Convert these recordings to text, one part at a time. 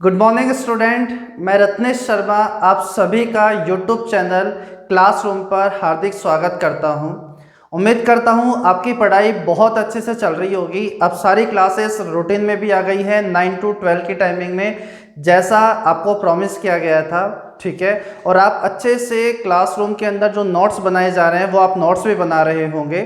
Good morning student, मैं रत्नेश शर्मा आप सभी का यूट्यूब चैनल क्लासरूम पर हार्दिक स्वागत करता हूं। उम्मीद करता हूं आपकी पढ़ाई बहुत अच्छे से चल रही होगी। अब सारी क्लासेस रूटीन में भी आ गई है 9 to 12 की टाइमिंग में, जैसा आपको प्रॉमिस किया गया था। ठीक है, और आप अच्छे से क्लासरूम के अंदर जो नोट्स बनाए जा रहे हैं वो आप नोट्स भी बना रहे होंगे।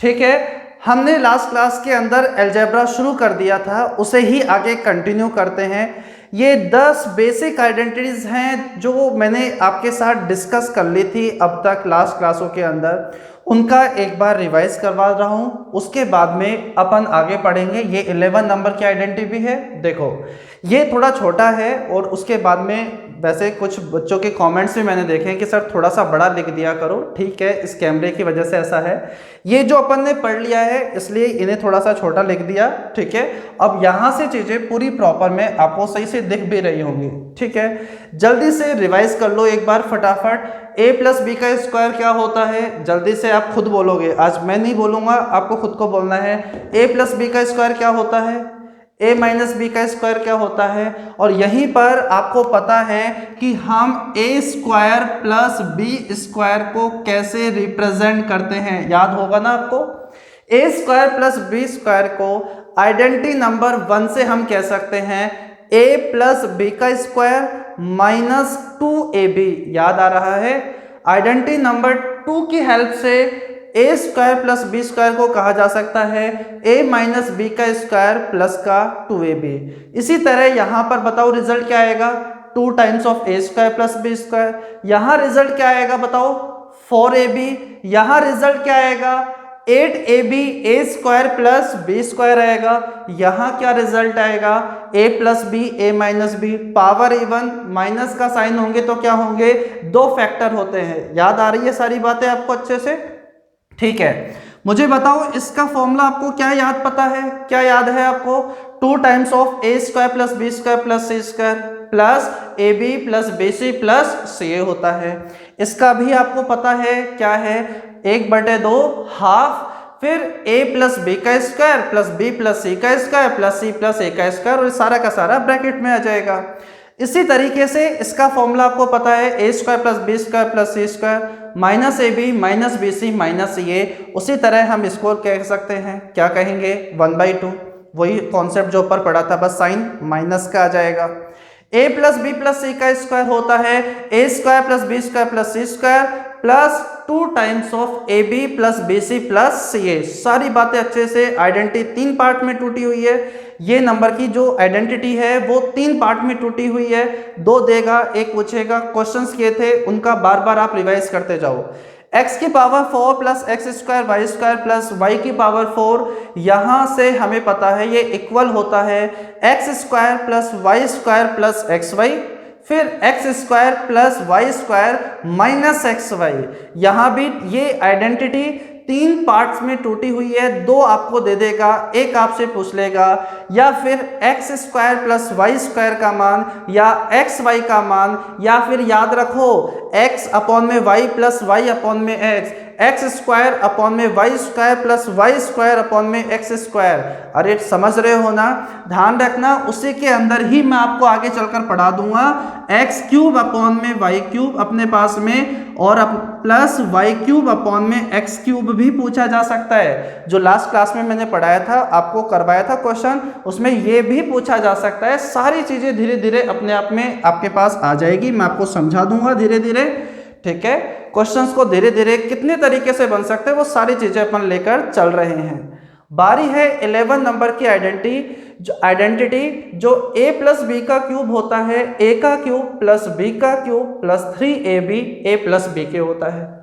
ठीक है, हमने लास्ट क्लास के अंदर अलजेब्रा शुरू कर दिया था, उसे ही आगे कंटिन्यू करते हैं। ये 10 बेसिक आइडेंटिटीज हैं जो मैंने आपके साथ डिस्कस कर ली थी अब तक लास्ट क्लासों के अंदर, उनका एक बार रिवाइज करवा रहा हूं। उसके बाद में अपन आगे पढ़ेंगे। ये 11 नंबर की आइडेंटिटी भी है। देखो, ये थोड़ा छोटा है और उसके बाद में वैसे कुछ बच्चों के कमेंट्स भी मैंने देखे हैं कि सर थोड़ा सा बड़ा लिख दिया करो। ठीक है, इस कैमरे की वजह से ऐसा है। ये जो अपन ने पढ़ लिया है इसलिए इन्हें थोड़ा सा छोटा लिख दिया। ठीक है, अब यहाँ से चीज़ें पूरी प्रॉपर में आपको सही से दिख भी रही होंगी। ठीक है, जल्दी से रिवाइज कर लो एक बार फटाफट। a प्लस बी का स्क्वायर क्या होता है? जल्दी से आप खुद बोलोगे, आज मैं नहीं बोलूँगा, आपको खुद को बोलना है। a प्लस बी का स्क्वायर क्या होता है? a माइनस बी का स्क्वायर क्या होता है? और यहीं पर आपको पता है कि हम a square plus B square को कैसे रिप्रेजेंट करते हैं, याद होगा ना आपको। a square plus B square को आइडेंटिटी नंबर 1 से हम कह सकते हैं a प्लस बी का स्क्वायर माइनस 2ab, याद आ रहा है। आइडेंटिटी नंबर 2 की हेल्प से a square plus B square को कहा जा सकता है a माइनस बी का स्क्वायर प्लस का 2ab। इसी तरह यहां पर बताओ रिजल्ट क्या आएगा? 2 times of a square plus B square. यहां रिजल्ट क्या आएगा बताओ? 4ab। यहां रिजल्ट क्या आएगा? 8ab a square plus B square आएगा। यहां क्या रिजल्ट आएगा? a plus b a minus b. Power even minus का साइन होंगे तो क्या होंगे? 2 फैक्टर होते हैं। याद आ रही है सारी बातें आपको अच्छे से? ठीक है, मुझे बताओ इसका फॉर्मूला आपको क्या याद पता है? क्या याद है आपको? 2 times of a square plus B square plus C square plus A B plus B C plus C A होता है। इसका भी आपको पता है क्या है? 1/2 हाफ, फिर a प्लस बी का square plus B plus C का स्क्वायर प्लस सी प्लस ए का स्क्वायर, और सारा का सारा ब्रैकेट में आ जाएगा। इसी तरीके से इसका फॉर्मूला आपको पता है a square plus B square plus C square minus A B minus B C minus C A. उसी तरह हम इसको कह सकते हैं, क्या कहेंगे? 1/2। वही कॉन्सेप्ट जो ऊपर पढ़ा था, बस साइन माइनस का आ जाएगा। a plus B plus C का स्क्वायर होता है a square plus B square plus C square plus 2 times of A B plus B C plus C A. सारी बातें अच्छे से, आइडेंटिटी 3 पार्ट में टूटी हुई है। ये नंबर की जो आइडेंटिटी है वो 3 पार्ट में टूटी हुई है। 2 देगा, 1 पूछेगा। क्वेश्चंस किए थे उनका बार बार आप रिवाइज करते जाओ। x की power 4 plus x square y square plus y की पावर 4, यहां से हमें पता है ये इक्वल होता है X square plus Y square plus X Y, फिर x square plus Y square minus x Y. यहां भी ये आइडेंटिटी 3 पार्ट्स में टूटी हुई है। 2 आपको दे देगा, 1 आपसे पूछ लेगा, या फिर x square plus Y square का मान या एक्स वाई का मान, या फिर याद रखो एक्स अपॉन में वाई प्लस वाई अपॉन में एक्स, एक्स स्क्वायर अपॉन में y square plus Y square upon में एक्स स्क्वायर। अरे समझ रहे हो ना? ध्यान रखना, उसी के अंदर ही मैं आपको आगे चलकर पढ़ा दूंगा। एक्स क्यूब अपॉन में वाई क्यूब अपने पास में, और प्लस वाई क्यूब अपॉन में एक्स क्यूब भी पूछा जा सकता है। जो लास्ट क्लास में मैंने पढ़ाया था, आपको करवाया था क्वेश्चन, उसमें ये भी पूछा जा सकता है। सारी चीजें धीरे धीरे अपने आप में आपके पास आ जाएगी, मैं आपको समझा दूंगा धीरे धीरे। ठीक है, क्वेश्चंस को धीरे धीरे कितने तरीके से बन सकते हैं वो सारी चीजें अपन लेकर चल रहे हैं। बारी है 11 नंबर की आइडेंटिटी जो a प्लस बी का क्यूब होता है a का क्यूब प्लस b का cube plus 3ab a plus b के होता है।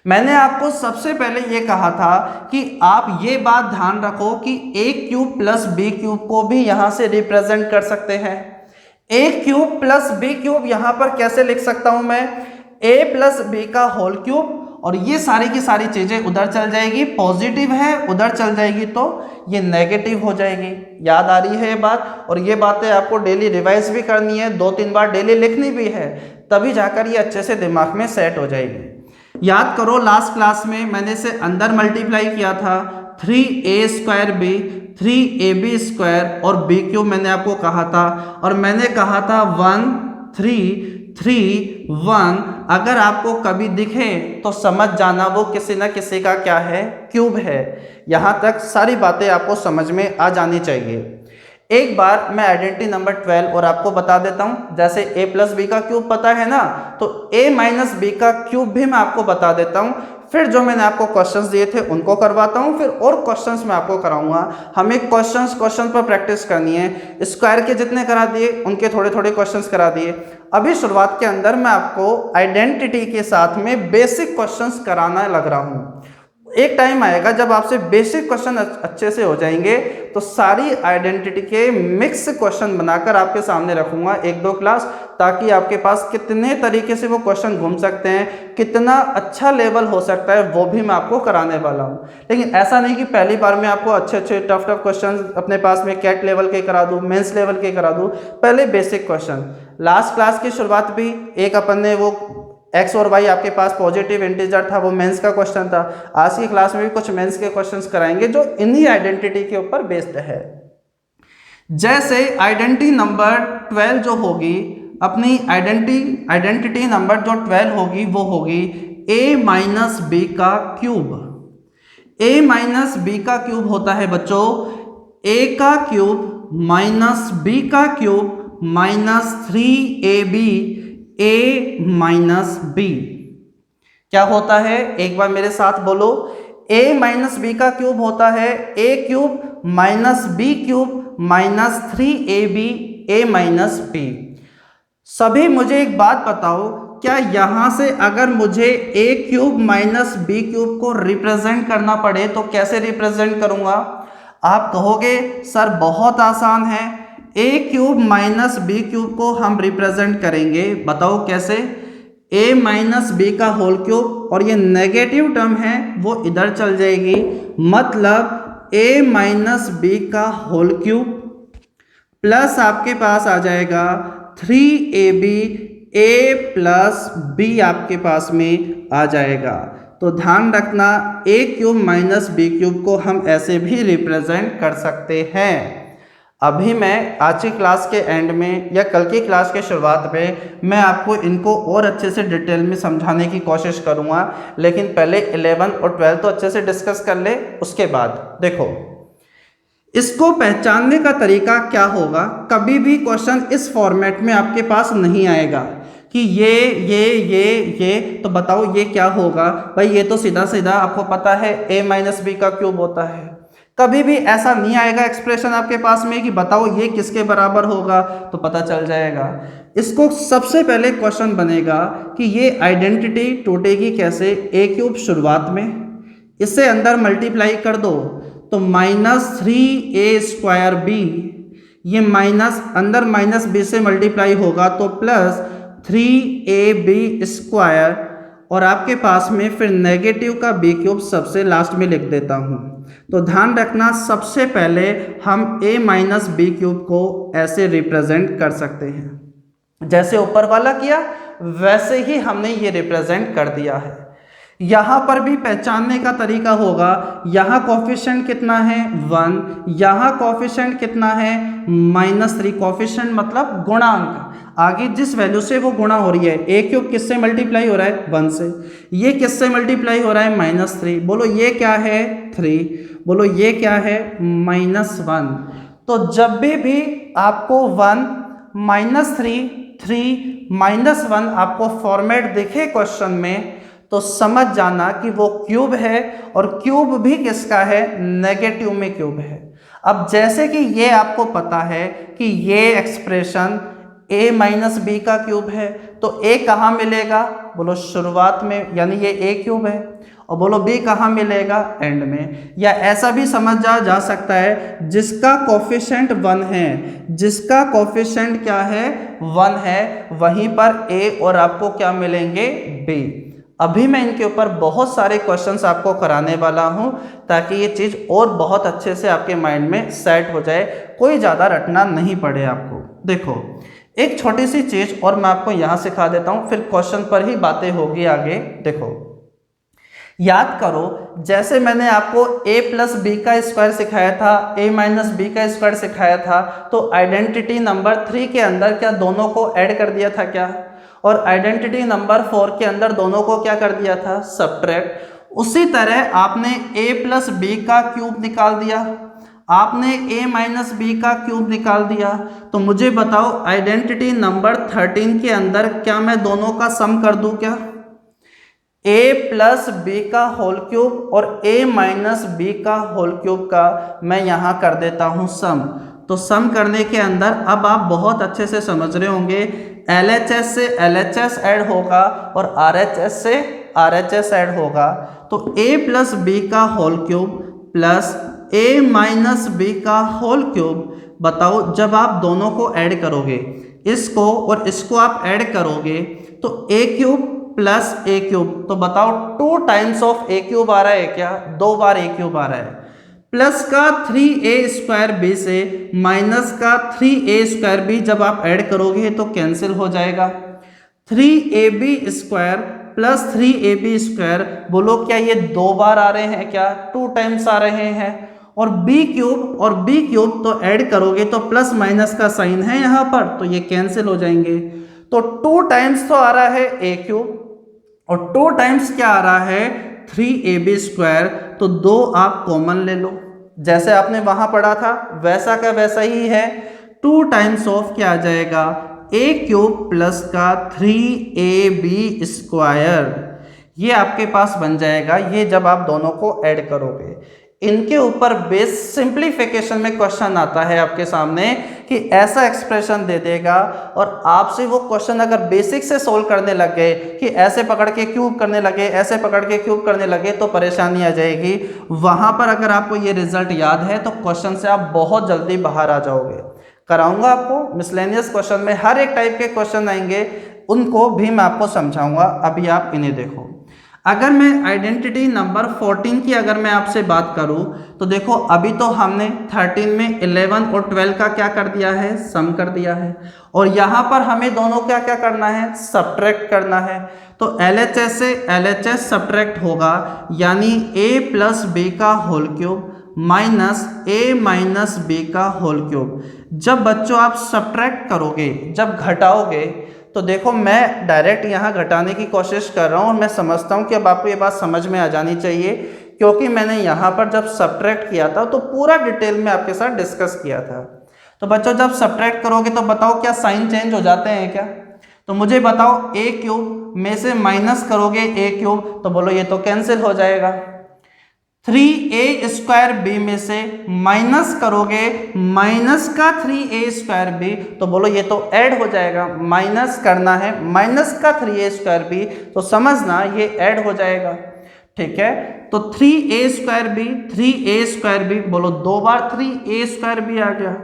मैंने आपको सबसे पहले ये कहा था कि आप ये बात ध्यान रखो कि a cube plus b cube को भी यहां से रिप्रेजेंट कर सकते हैं। a cube plus b cube यहां पर कैसे लिख सकता हूं मैं? a प्लस b का होल क्यूब, और ये सारी की सारी चीजें उधर चल जाएगी, पॉजिटिव है उधर चल जाएगी तो ये नेगेटिव हो जाएगी। याद आ रही है ये बात? और ये बातें आपको डेली रिवाइज भी करनी है, 2-3 बार डेली लिखनी भी है, तभी जाकर ये अच्छे से दिमाग में सेट हो जाएगी। याद करो लास्ट क्लास में मैंने इसे अंदर मल्टीप्लाई किया था, 3a² b 3ab² और b³ मैंने आपको कहा था, और मैंने कहा था 1 3 3 1। अगर आपको कभी दिखे तो समझ जाना वो किसी ना किसी का क्या है, क्यूब है। यहाँ तक सारी बातें आपको समझ में आ जानी चाहिए। एक बार मैं आइडेंटिटी नंबर 12 और आपको बता देता हूं। जैसे a + b का क्यूब पता है ना, तो a - b का क्यूब भी मैं आपको बता देता हूं। फिर जो मैंने आपको क्वेश्चंस दिए थे उनको करवाता हूं, फिर और क्वेश्चंस मैं आपको कराऊंगा। हमें क्वेश्चन पर प्रैक्टिस करनी है। स्क्वायर के जितने करा दिए उनके थोड़े थोड़े क्वेश्चंस करा दिए। अभी शुरुआत के अंदर मैं आपको आइडेंटिटी के साथ में बेसिक क्वेश्चंस कराना लग रहा हूं। एक टाइम आएगा जब आपसे बेसिक क्वेश्चन अच्छे से हो जाएंगे तो सारी आइडेंटिटी के मिक्स क्वेश्चन बनाकर आपके सामने रखूंगा 1-2 क्लास, ताकि आपके पास कितने तरीके से वो क्वेश्चन घूम सकते हैं, कितना अच्छा लेवल हो सकता है, वो भी मैं आपको कराने वाला हूँ। लेकिन ऐसा नहीं कि पहली बार में आपको अच्छे अच्छे टफ क्वेश्चन अपने पास में कैट लेवल के करा दूँ, मेंस लेवल के करा दूँ। पहले बेसिक क्वेश्चन। लास्ट क्लास की शुरुआत भी एक अपन ने वो एक्स और वाई आपके पास पॉजिटिव इंटीजर था, वो मेंस का क्वेश्चन था। आज की क्लास में भी कुछ मेंस के क्वेश्चंस कराएंगे जो इन्हीं आइडेंटिटी के ऊपर बेस्ड है। जैसे आइडेंटिटी नंबर 12 जो होगी, अपनी आइडेंटिटी नंबर जो 12 होगी वो होगी a - b का क्यूब। a - b का क्यूब होता है बच्चों a का क्यूब माइनस b का cube minus 3ab a - b। क्या होता है, एक बार मेरे साथ बोलो। a - b का क्यूब होता है a³ minus b³ minus 3ab a - b। सभी मुझे एक बात बताओ, क्या यहां से अगर मुझे a³ माइनस b³ को रिप्रेजेंट करना पड़े तो कैसे रिप्रेजेंट करूंगा? आप कहोगे सर बहुत आसान है, a³ माइनस b³ को हम रिप्रेजेंट करेंगे। बताओ कैसे? a - b का होल क्यूब, और ये नेगेटिव टर्म है वो इधर चल जाएगी, मतलब a - b का होल क्यूब प्लस आपके पास आ जाएगा 3ab a + b आपके पास में आ जाएगा। तो ध्यान रखना a³ माइनस b³ को हम ऐसे भी रिप्रेजेंट कर सकते हैं। अभी मैं आज की क्लास के एंड में या कल की क्लास के शुरुआत में मैं आपको इनको और अच्छे से डिटेल में समझाने की कोशिश करूंगा, लेकिन पहले 11 और 12 तो अच्छे से डिस्कस कर ले। उसके बाद देखो, इसको पहचानने का तरीका क्या होगा। कभी भी क्वेश्चन इस फॉर्मेट में आपके पास नहीं आएगा कि ये तो बताओ ये क्या होगा। भाई ये तो सीधा सीधा आपको पता है a - b का क्यूब होता है। कभी भी ऐसा नहीं आएगा एक्सप्रेशन आपके पास में कि बताओ ये किसके बराबर होगा, तो पता चल जाएगा। इसको सबसे पहले क्वेश्चन बनेगा कि ये आइडेंटिटी टूटेगी कैसे। a³ शुरुआत में, इससे अंदर मल्टीप्लाई कर दो तो -3a² b, ये माइनस अंदर -b से मल्टीप्लाई होगा तो प्लस 3ab², और आपके पास में फिर नेगेटिव का b³ सबसे लास्ट में लिख देता हूं। तो ध्यान रखना सबसे पहले हम a - b³ को ऐसे रिप्रेजेंट कर सकते हैं, जैसे ऊपर वाला किया वैसे ही हमने ये रिप्रेजेंट कर दिया है। यहाँ पर भी पहचानने का तरीका होगा, यहाँ कोफिशिएंट कितना है 1, यहाँ कोफिशिएंट कितना है -3। कोफिशिएंट मतलब गुणांक, आगे जिस वैल्यू से वो गुणा हो रही है। a³ किससे मल्टीप्लाई हो रहा है 1 से, ये किससे मल्टीप्लाई हो रहा है -3। बोलो ये क्या है 3, बोलो ये क्या है -1। तो जब भी आपको 1 -3 3 -1 आपको फॉर्मेट दिखे क्वेश्चन में, तो समझ जाना कि वो क्यूब है, और क्यूब भी किसका है, नेगेटिव में क्यूब है। अब जैसे कि ये आपको पता है कि ये एक्सप्रेशन a - b का क्यूब है, तो a कहाँ मिलेगा, बोलो शुरुआत में, यानी ये a³ है, और बोलो b कहाँ मिलेगा, एंड में। या ऐसा भी समझा जा सकता है जिसका कोफिशिएंट 1 है, जिसका कोफिशिएंट क्या है 1 है, वहीं पर a और आपको क्या मिलेंगे b। अभी मैं इनके ऊपर बहुत सारे क्वेश्चंस आपको कराने वाला हूं, ताकि ये चीज़ और बहुत अच्छे से आपके माइंड में सेट हो जाए, कोई ज़्यादा रटना नहीं पड़े आपको। देखो एक छोटी सी चीज़ और मैं आपको यहाँ सिखा देता हूँ, फिर क्वेश्चन पर ही बातें होगी आगे। देखो याद करो, जैसे मैंने आपको a प्लस बी का स्क्वायर सिखाया था, a माइनस बी का स्क्वायर सिखाया था, तो आइडेंटिटी नंबर 3 के अंदर क्या दोनों को ऐड कर दिया था क्या, और आइडेंटिटी नंबर 4 के अंदर दोनों को क्या कर दिया था, सब्ट्रैक्ट। उसी तरह आपने a प्लस बी का क्यूब निकाल दिया, आपने a माइनस बी का क्यूब निकाल दिया, तो मुझे बताओ आइडेंटिटी नंबर 13 के अंदर क्या मैं दोनों का सम कर दूं क्या, a प्लस बी का होल क्यूब और a माइनस बी का होल क्यूब का मैं यहाँ कर देता हूँ सम। तो सम करने के अंदर अब आप बहुत अच्छे से समझ रहे होंगे, LHS से LHS ऐड होगा और RHS से RHS ऐड होगा। तो a प्लस बी का whole cube plus a minus b का होल क्यूब, बताओ जब आप दोनों को ऐड करोगे, इसको और इसको आप ऐड करोगे, तो a cube plus A cube, तो बताओ 2 टाइम्स ऑफ ए क्यूब आ रहा है क्या, 2 बार ए क्यूब आ रहा है, प्लस का 3a स्क्वायर बी से माइनस का 3a स्क्वायर बी जब आप ऐड करोगे तो कैंसिल हो जाएगा, 3ab square plus 3ab square, बोलो क्या ये 2 बार आ रहे हैं क्या, 2 टाइम्स आ रहे हैं, और b क्यूब और b क्यूब तो ऐड करोगे तो प्लस माइनस का साइन है यहाँ पर, तो ये कैंसिल हो जाएंगे। तो 2 टाइम्स तो आ रहा है a क्यूब और 2 टाइम्स क्या आ रहा है 3ab स्क्वायर, तो 2 आप कॉमन ले लो, जैसे आपने वहां पढ़ा था वैसा का वैसा ही है, 2 टाइम्स ऑफ क्या आ जाएगा a क्यूब प्लस का 3ab स्क्वायर, ये आपके पास बन जाएगा। ये जब आप दोनों को ऐड करोगे, इनके ऊपर बेस सिंप्लीफिकेशन में क्वेश्चन आता है आपके सामने कि ऐसा एक्सप्रेशन दे देगा, और आपसे वो क्वेश्चन अगर बेसिक से सोल्व करने लग गए कि ऐसे पकड़ के क्यूब करने लगे, ऐसे पकड़ के क्यूब करने लगे, तो परेशानी आ जाएगी। वहां पर अगर आपको ये रिजल्ट याद है तो क्वेश्चन से आप बहुत जल्दी बाहर आ जाओगे। कराऊंगा आपको मिसलेनियस क्वेश्चन में हर एक टाइप के क्वेश्चन आएंगे, उनको भी मैं आपको समझाऊंगा। अभी आप इन्हें देखो, अगर मैं आइडेंटिटी नंबर 14 की अगर मैं आपसे बात करूं, तो देखो अभी तो हमने 13 में 11 और 12 का क्या कर दिया है, सम कर दिया है, और यहाँ पर हमें दोनों क्या क्या करना है, सब्ट्रैक्ट करना है। तो LHS से LHS सब्ट्रैक्ट होगा, यानी a प्लस बी का whole cube minus a minus b का होल क्यूब। जब बच्चों आप सब्ट्रैक्ट करोगे, जब घटाओगे, तो देखो मैं डायरेक्ट यहाँ घटाने की कोशिश कर रहा हूँ और मैं समझता हूँ कि अब आपको ये बात समझ में आ जानी चाहिए, क्योंकि मैंने यहाँ पर जब सब्ट्रैक्ट किया था तो पूरा डिटेल में आपके साथ डिस्कस किया था। तो बच्चों जब सब्ट्रैक्ट करोगे तो बताओ क्या साइन चेंज हो जाते हैं क्या, तो मुझे बताओ a क्यूब में से माइनस करोगे a क्यूब, तो बोलो ये तो कैंसिल हो जाएगा। 3a स्क्वायर बी में से माइनस करोगे माइनस का 3a स्क्वायर बी, तो बोलो ये तो ऐड हो जाएगा, माइनस करना है माइनस का 3a स्क्वायर बी, तो समझना ये ऐड हो जाएगा। ठीक है, तो 3a square B 3a square B, बोलो 2 बार 3a स्क्वायर बी आ गया।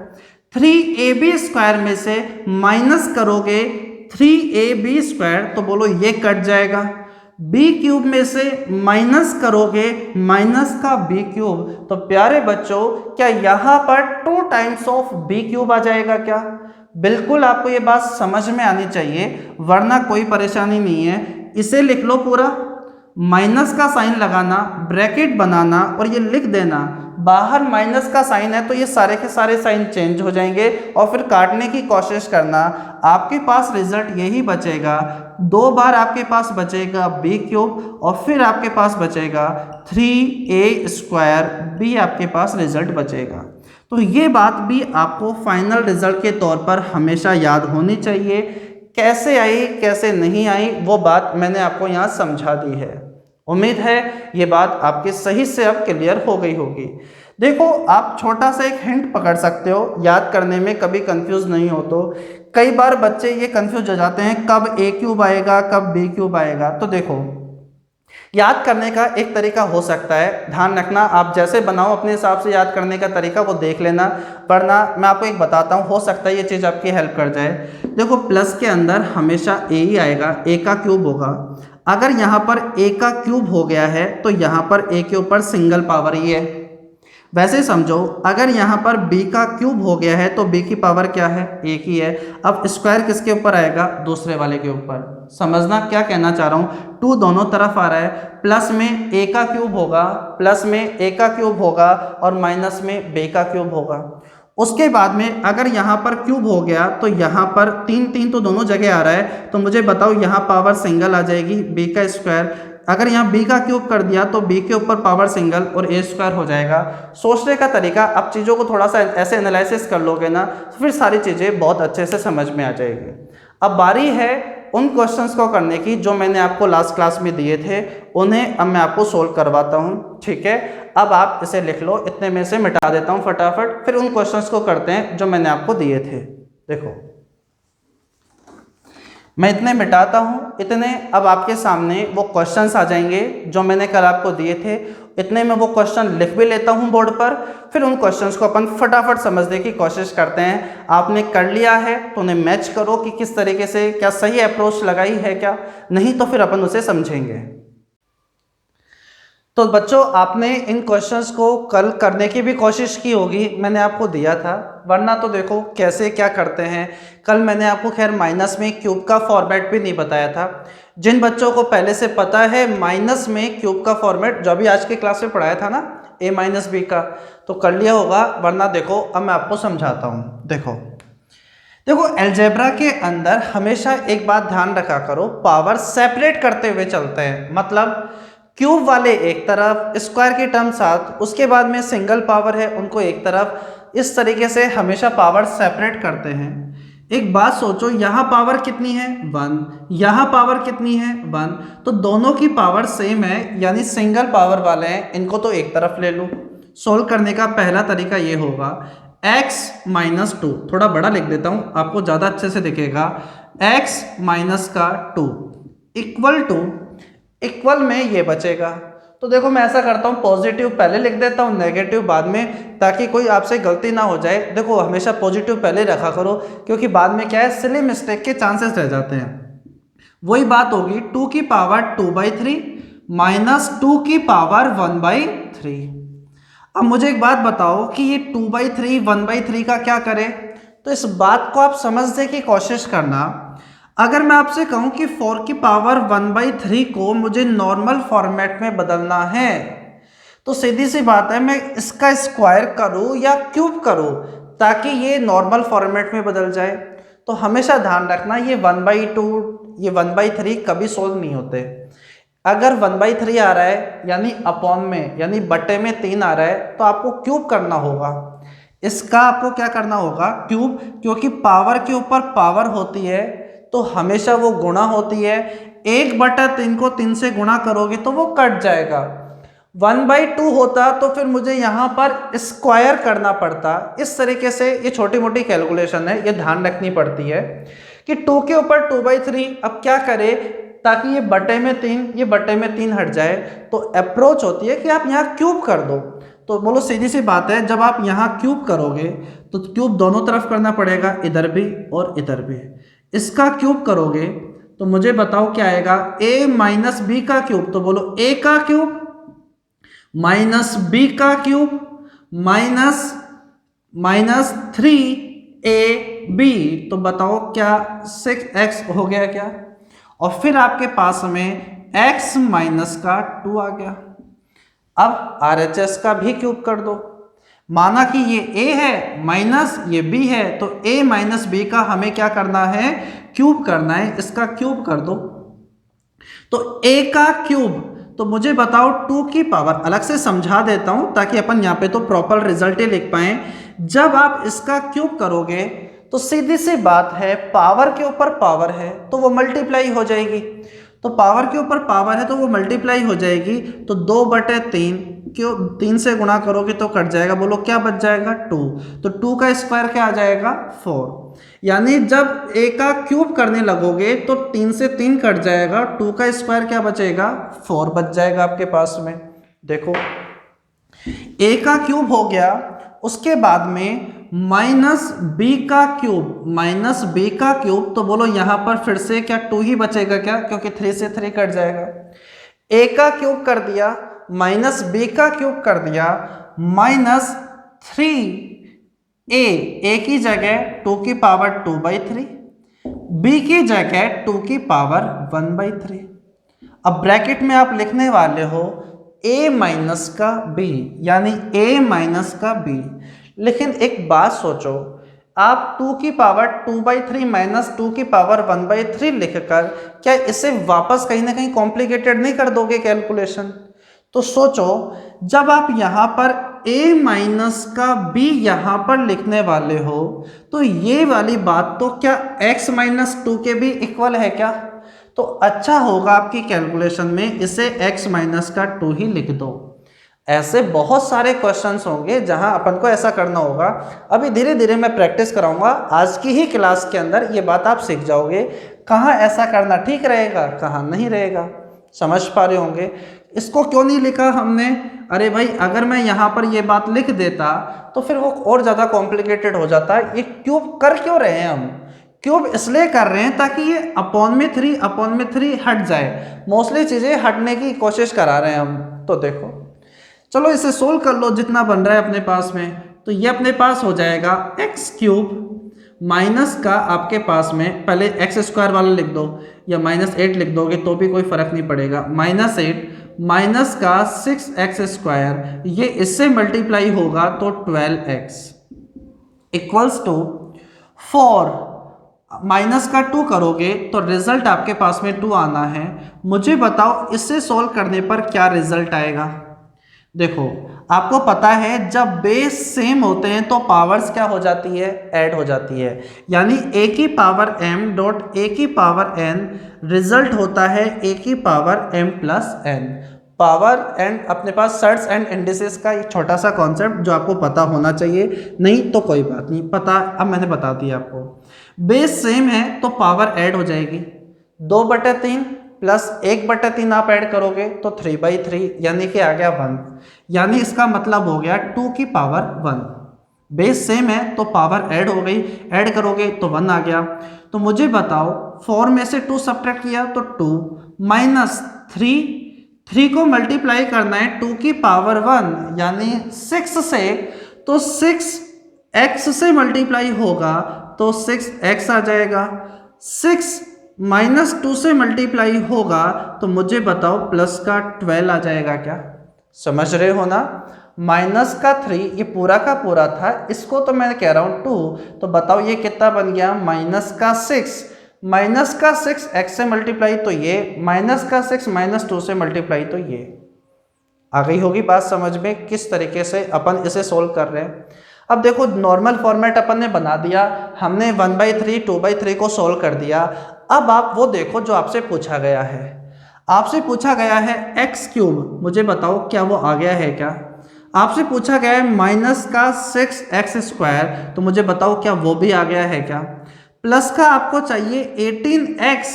3ab स्क्वायर में से माइनस करोगे 3ab स्क्वायर, तो बोलो ये कट जाएगा। b क्यूब में से माइनस करोगे माइनस का b क्यूब, तो प्यारे बच्चों क्या यहाँ पर 2 टाइम्स ऑफ b क्यूब आ जाएगा क्या, बिल्कुल आपको ये बात समझ में आनी चाहिए, वरना कोई परेशानी नहीं है। इसे लिख लो पूरा, माइनस का साइन लगाना, ब्रैकेट बनाना और ये लिख देना, बाहर माइनस का साइन है तो ये सारे के सारे साइन चेंज हो जाएंगे, और फिर काटने की कोशिश करना, आपके पास रिजल्ट यही बचेगा। 2 बार आपके पास बचेगा b क्यूब और फिर आपके पास बचेगा 3a स्क्वायर b, आपके पास रिजल्ट बचेगा। तो ये बात भी आपको फाइनल रिजल्ट के तौर पर हमेशा याद होनी चाहिए। कैसे आई कैसे नहीं आई वो बात मैंने आपको यहाँ समझा दी है। उम्मीद है ये बात आपके सही से अब क्लियर हो गई होगी। देखो आप छोटा सा एक हिंट पकड़ सकते हो, याद करने में कभी कंफ्यूज नहीं हो। तो कई बार बच्चे ये कंफ्यूज हो जाते हैं कब a क्यूब आएगा कब b क्यूब आएगा। तो देखो याद करने का एक तरीका हो सकता है, ध्यान रखना आप जैसे बनाओ अपने हिसाब से याद करने का तरीका वो देख लेना, वरना मैं आपको एक बताता हूँ, हो सकता है ये चीज़ आपकी हेल्प कर जाए। देखो प्लस के अंदर हमेशा a ही आएगा, a का क्यूब होगा। अगर यहाँ पर a का क्यूब हो गया है तो यहाँ पर a के ऊपर सिंगल पावर ही है, वैसे ही समझो, अगर यहाँ पर b का क्यूब हो गया है तो b की पावर क्या है, एक ही है। अब स्क्वायर किसके ऊपर आएगा, दूसरे वाले के ऊपर। समझना क्या कहना चाह रहा हूँ, 2 दोनों तरफ आ रहा है, प्लस में a का क्यूब होगा, प्लस में a का क्यूब होगा और माइनस में b का क्यूब होगा। उसके बाद में अगर यहाँ पर क्यूब हो गया तो यहाँ पर 3 3 तो दोनों जगह आ रहा है, तो मुझे बताओ यहाँ पावर सिंगल आ जाएगी b का स्क्वायर। अगर यहाँ b का क्यूब कर दिया तो b के ऊपर पावर सिंगल और a स्क्वायर हो जाएगा। सोचने का तरीका, अब चीज़ों को थोड़ा सा ऐसे एनालिसिस कर लोगे ना तो फिर सारी चीज़ें बहुत अच्छे से समझ में आ जाएगी। अब बारी है उन क्वेश्चंस को करने की जो मैंने आपको लास्ट क्लास में दिए थे, उन्हें अब मैं आपको सोल्व करवाता हूँ। ठीक है, अब आप इसे लिख लो, इतने में से मिटा देता हूँ फटाफट, फिर उन क्वेश्चंस को करते हैं जो मैंने आपको दिए थे। देखो मैं इतने मिटाता हूँ, इतने अब आपके सामने वो क्वेश्चंस आ जाएंगे जो मैंने कल आपको दिए थे। इतने में वो क्वेश्चन लिख भी लेता हूँ बोर्ड पर, फिर उन क्वेश्चंस को अपन फटाफट समझने की कोशिश करते हैं। आपने कर लिया है तो उन्हें मैच करो कि किस तरीके से, क्या सही अप्रोच लगाई है क्या, नहीं तो फिर अपन उसे समझेंगे। तो बच्चों आपने इन क्वेश्चंस को कल करने की भी कोशिश की होगी, मैंने आपको दिया था, वरना तो देखो कैसे क्या करते हैं। कल मैंने आपको खैर माइनस में क्यूब का फॉर्मेट भी नहीं बताया था। जिन बच्चों को पहले से पता है माइनस में क्यूब का फॉर्मेट, जो अभी आज की क्लास में पढ़ाया था ना a माइनस बी का, तो कर लिया होगा, वरना देखो अब मैं आपको समझाता हूँ। देखो अलजेब्रा के अंदर हमेशा एक बात ध्यान रखा करो, पावर सेपरेट करते हुए चलते हैं। मतलब क्यूब वाले एक तरफ, स्क्वायर की टर्म साथ, उसके बाद में सिंगल पावर है उनको एक तरफ, इस तरीके से हमेशा पावर सेपरेट करते हैं। एक बात सोचो, यहाँ पावर कितनी है 1, यहाँ पावर कितनी है 1, तो दोनों की पावर सेम है, यानी सिंगल पावर वाले हैं, इनको तो एक तरफ ले लो। सोल्व करने का पहला तरीका ये होगा, x माइनस 2, थोड़ा बड़ा लिख देता हूँ आपको ज़्यादा अच्छे से दिखेगा, x माइनस का 2 इक्वल टू, इक्वल में ये बचेगा। तो देखो मैं ऐसा करता हूँ, पॉजिटिव पहले लिख देता हूँ, नेगेटिव बाद में, ताकि कोई आपसे गलती ना हो जाए। देखो हमेशा पॉजिटिव पहले रखा करो, क्योंकि बाद में क्या है, सिली मिस्टेक के चांसेस रह जाते हैं। वही बात होगी 2 की पावर 2/3 माइनस 2 की पावर 1/3। अब मुझे एक बात बताओ कि ये 2/3 1/3 का क्या करे, तो इस बात को आप समझने की कोशिश करना। अगर मैं आपसे कहूं कि 4 की पावर 1/3 को मुझे नॉर्मल फॉर्मेट में बदलना है, तो सीधी सी बात है, मैं इसका स्क्वायर करूं या क्यूब करूं ताकि ये नॉर्मल फॉर्मेट में बदल जाए। तो हमेशा ध्यान रखना, ये 1/2 ये 1/3 कभी सोल्व नहीं होते। अगर 1/3 आ रहा है यानी अपॉन में, यानी बटे में 3 आ रहा है, तो आपको क्यूब करना होगा। इसका आपको क्या करना होगा, क्यूब, क्योंकि पावर के ऊपर पावर होती है तो हमेशा वो गुणा होती है। 1/3 को 3 से गुणा करोगे तो वो कट जाएगा। 1/2 होता तो फिर मुझे यहाँ पर स्क्वायर करना पड़ता। इस तरीके से ये छोटी मोटी कैलकुलेशन है, ये ध्यान रखनी पड़ती है कि 2 के ऊपर 2/3 अब क्या करे ताकि ये बटे में 3, ये बटे में 3 हट जाए। तो अप्रोच होती है कि आप यहाँ क्यूब कर दो। तो बोलो सीधी सी बात है, जब आप यहाँ क्यूब करोगे तो क्यूब दोनों तरफ करना पड़ेगा, इधर भी और इधर भी। इसका क्यूब करोगे तो मुझे बताओ क्या आएगा, a माइनस बी का क्यूब, तो बोलो a का क्यूब माइनस b का क्यूब माइनस 3ab, तो बताओ क्या 6x हो गया क्या, और फिर आपके पास में x माइनस का 2 आ गया। अब RHS का भी क्यूब कर दो, माना कि ये a है माइनस ये b है, तो a माइनस b का हमें क्या करना है, क्यूब करना है। इसका क्यूब कर दो तो a का क्यूब, तो मुझे बताओ 2 की पावर, अलग से समझा देता हूं ताकि अपन यहाँ पे तो प्रॉपर रिजल्ट ही लिख पाए। जब आप इसका क्यूब करोगे तो सीधी सी बात है, पावर के ऊपर पावर है तो वो मल्टीप्लाई हो जाएगी, तो पावर के ऊपर पावर है तो वो मल्टीप्लाई हो जाएगी। तो 2/3 क्यों 3 से गुणा करोगे तो कट जाएगा, बोलो क्या बच जाएगा 2, तो 2 का स्क्वायर क्या आ जाएगा 4। यानी जब a का क्यूब करने लगोगे तो 3 से 3 कट जाएगा, 2 का स्क्वायर क्या बचेगा 4 बच जाएगा आपके पास में। देखो a का क्यूब हो गया, उसके बाद में माइनस b का क्यूब, तो बोलो यहाँ पर फिर से क्या 2 ही बचेगा क्या, क्योंकि 3 से 3 कट जाएगा। a का क्यूब कर दिया, माइनस b का क्यूब कर दिया, -3a की जगह 2 की पावर 2/3, b की जगह 2 की पावर 1/3। अब ब्रैकेट में आप लिखने वाले हो a माइनस का b, यानी a माइनस का b। लेकिन एक बात सोचो, आप 2 की पावर 2/3 माइनस 2 की पावर 1/3 लिखकर क्या इसे वापस कहीं ना कहीं कॉम्प्लिकेटेड नहीं कर दोगे कैलकुलेशन? तो सोचो, जब आप यहाँ पर a माइनस का b यहाँ पर लिखने वाले हो तो ये वाली बात तो क्या x माइनस 2 के भी इक्वल है क्या? तो अच्छा होगा आपकी कैलकुलेशन में इसे x माइनस का 2 ही लिख दो। ऐसे बहुत सारे क्वेश्चंस होंगे जहां अपन को ऐसा करना होगा। अभी धीरे धीरे मैं प्रैक्टिस कराऊंगा, आज की ही क्लास के अंदर ये बात आप सीख जाओगे, कहाँ ऐसा करना ठीक रहेगा, कहाँ नहीं रहेगा। समझ पा रहे होंगे। इसको क्यों नहीं लिखा हमने? अरे भाई, अगर मैं यहाँ पर ये बात लिख देता तो फिर वो और ज़्यादा कॉम्प्लिकेटेड हो जाता है। ये क्यूब कर क्यों रहे हैं हम? क्यूब इसलिए कर रहे हैं ताकि ये अपॉन में 3 हट जाए। मोस्टली चीज़ें हटने की कोशिश करा रहे हैं हम। तो देखो, चलो इसे सोल्व कर लो जितना बन रहा है अपने पास में। तो ये अपने पास हो जाएगा x³ माइनस का आपके पास में, पहले x² वाला लिख दो या -8 लिख दोगे तो भी कोई फर्क नहीं पड़ेगा। -8 माइनस का 6x², ये इससे मल्टीप्लाई होगा तो 12x इक्वल्स टू 4 माइनस का 2 करोगे तो रिजल्ट आपके पास में 2 आना है। मुझे बताओ इससे सोल्व करने पर क्या रिजल्ट आएगा? देखो, आपको पता है जब बेस सेम होते हैं तो पावर्स क्या हो जाती है? ऐड हो जाती है। यानी a की पावर m डॉट a की पावर n रिजल्ट होता है a की power m plus n। Power and अपने पास सर्ट्स एंड इंडिसेस का एक छोटा सा कॉन्सेप्ट जो आपको पता होना चाहिए, नहीं तो कोई बात नहीं, पता अब मैंने बता दिया आपको। बेस सेम है तो पावर ऐड हो जाएगी, 2/3 प्लस 1/3 आप ऐड करोगे तो 3/3, यानी कि आ गया 1। यानी इसका मतलब हो गया 2 की पावर 1। बेस सेम है तो पावर ऐड हो गई, ऐड करोगे तो 1 आ गया। तो मुझे बताओ 4 में से 2 सब्ट्रैक्ट किया तो 2 माइनस 3 को मल्टीप्लाई करना है 2 की पावर 1 यानी 6 से, तो 6x से मल्टीप्लाई होगा तो 6x आ जाएगा। 6 माइनस 2 से मल्टीप्लाई होगा तो मुझे बताओ प्लस का 12 आ जाएगा क्या? समझ रहे हो ना? माइनस का 3 ये पूरा का पूरा था, इसको तो मैं कह रहा हूँ 2, तो बताओ ये कितना बन गया? माइनस का 6, माइनस का 6 x से मल्टीप्लाई तो ये, माइनस का 6 माइनस 2 से मल्टीप्लाई तो ये। आ गई होगी बात समझ में किस तरीके से अपन इसे सोल्व कर रहे हैं। अब देखो, नॉर्मल फॉर्मेट अपन ने बना दिया, हमने 1/3 2/3 को सोल्व कर दिया। अब आप वो देखो जो आपसे पूछा गया है। आपसे पूछा गया है x³, मुझे बताओ क्या वो आ गया है क्या? आपसे पूछा गया है माइनस का 6x², तो मुझे बताओ क्या वो भी आ गया है क्या? प्लस का आपको चाहिए 18x,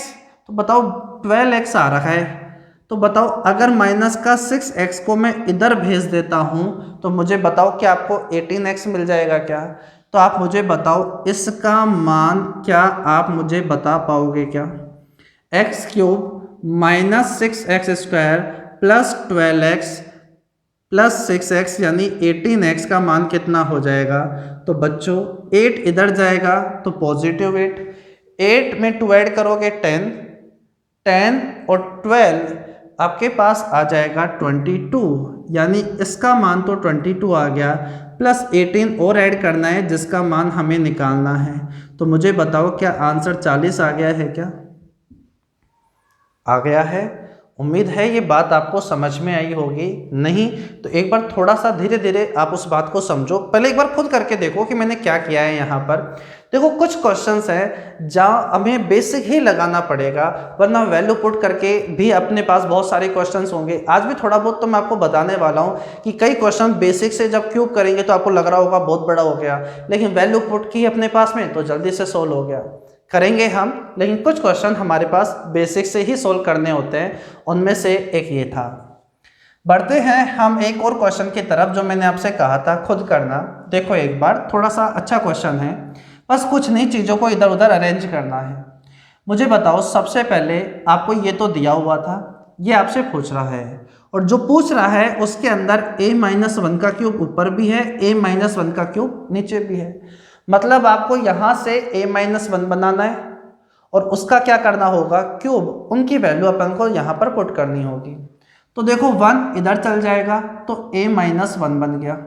तो बताओ 12x आ रहा है। तो बताओ अगर माइनस का 6x को मैं इधर भेज देता हूं तो मुझे बताओ क्या आपको 18x मिल जाएगा क्या? तो आप मुझे बताओ इसका मान क्या आप मुझे बता पाओगे क्या? x³ minus 6x² plus 12x plus 6x यानी 18x का मान कितना हो जाएगा? तो बच्चों 8 इधर जाएगा तो पॉजिटिव 8 में 2 ऐड करोगे 10 और 12 आपके पास आ जाएगा 22, यानी इसका मान तो 22 आ गया, प्लस 18 और ऐड करना है जिसका मान हमें निकालना है। तो मुझे बताओ क्या आंसर 40 आ गया है क्या? आ गया है। उम्मीद है ये बात आपको समझ में आई होगी। नहीं तो एक बार थोड़ा सा धीरे धीरे आप उस बात को समझो, पहले एक बार खुद करके देखो कि मैंने क्या किया है। यहाँ पर देखो कुछ क्वेश्चंस हैं जहाँ हमें बेसिक ही लगाना पड़ेगा, वरना वैल्यू पुट करके भी अपने पास बहुत सारे क्वेश्चंस होंगे। आज भी थोड़ा बहुत तो मैं आपको बताने वाला हूँ कि कई क्वेश्चन बेसिक से जब क्यूब करेंगे तो आपको लग रहा होगा बहुत बड़ा हो गया, लेकिन वैल्यू पुट की अपने पास में तो जल्दी से सोल्व हो गया। करेंगे हम, लेकिन कुछ क्वेश्चन हमारे पास बेसिक से ही सोल्व करने होते हैं, उनमें से एक ये था। बढ़ते हैं हम एक और क्वेश्चन की तरफ जो मैंने आपसे कहा था खुद करना। देखो एक बार, थोड़ा सा अच्छा क्वेश्चन है, बस कुछ नई चीज़ों को इधर उधर अरेंज करना है। मुझे बताओ सबसे पहले आपको ये तो दिया हुआ था, ये आपसे पूछ रहा है और जो पूछ रहा है उसके अंदर a-1 का क्यूब ऊपर भी है, a-1 का क्यूब नीचे भी है। मतलब आपको यहाँ से a-1 बनाना है और उसका क्या करना होगा, क्यूब, उनकी वैल्यू अपन को यहाँ पर पुट करनी होगी। तो देखो 1 इधर चल जाएगा तो a-1 बन गया,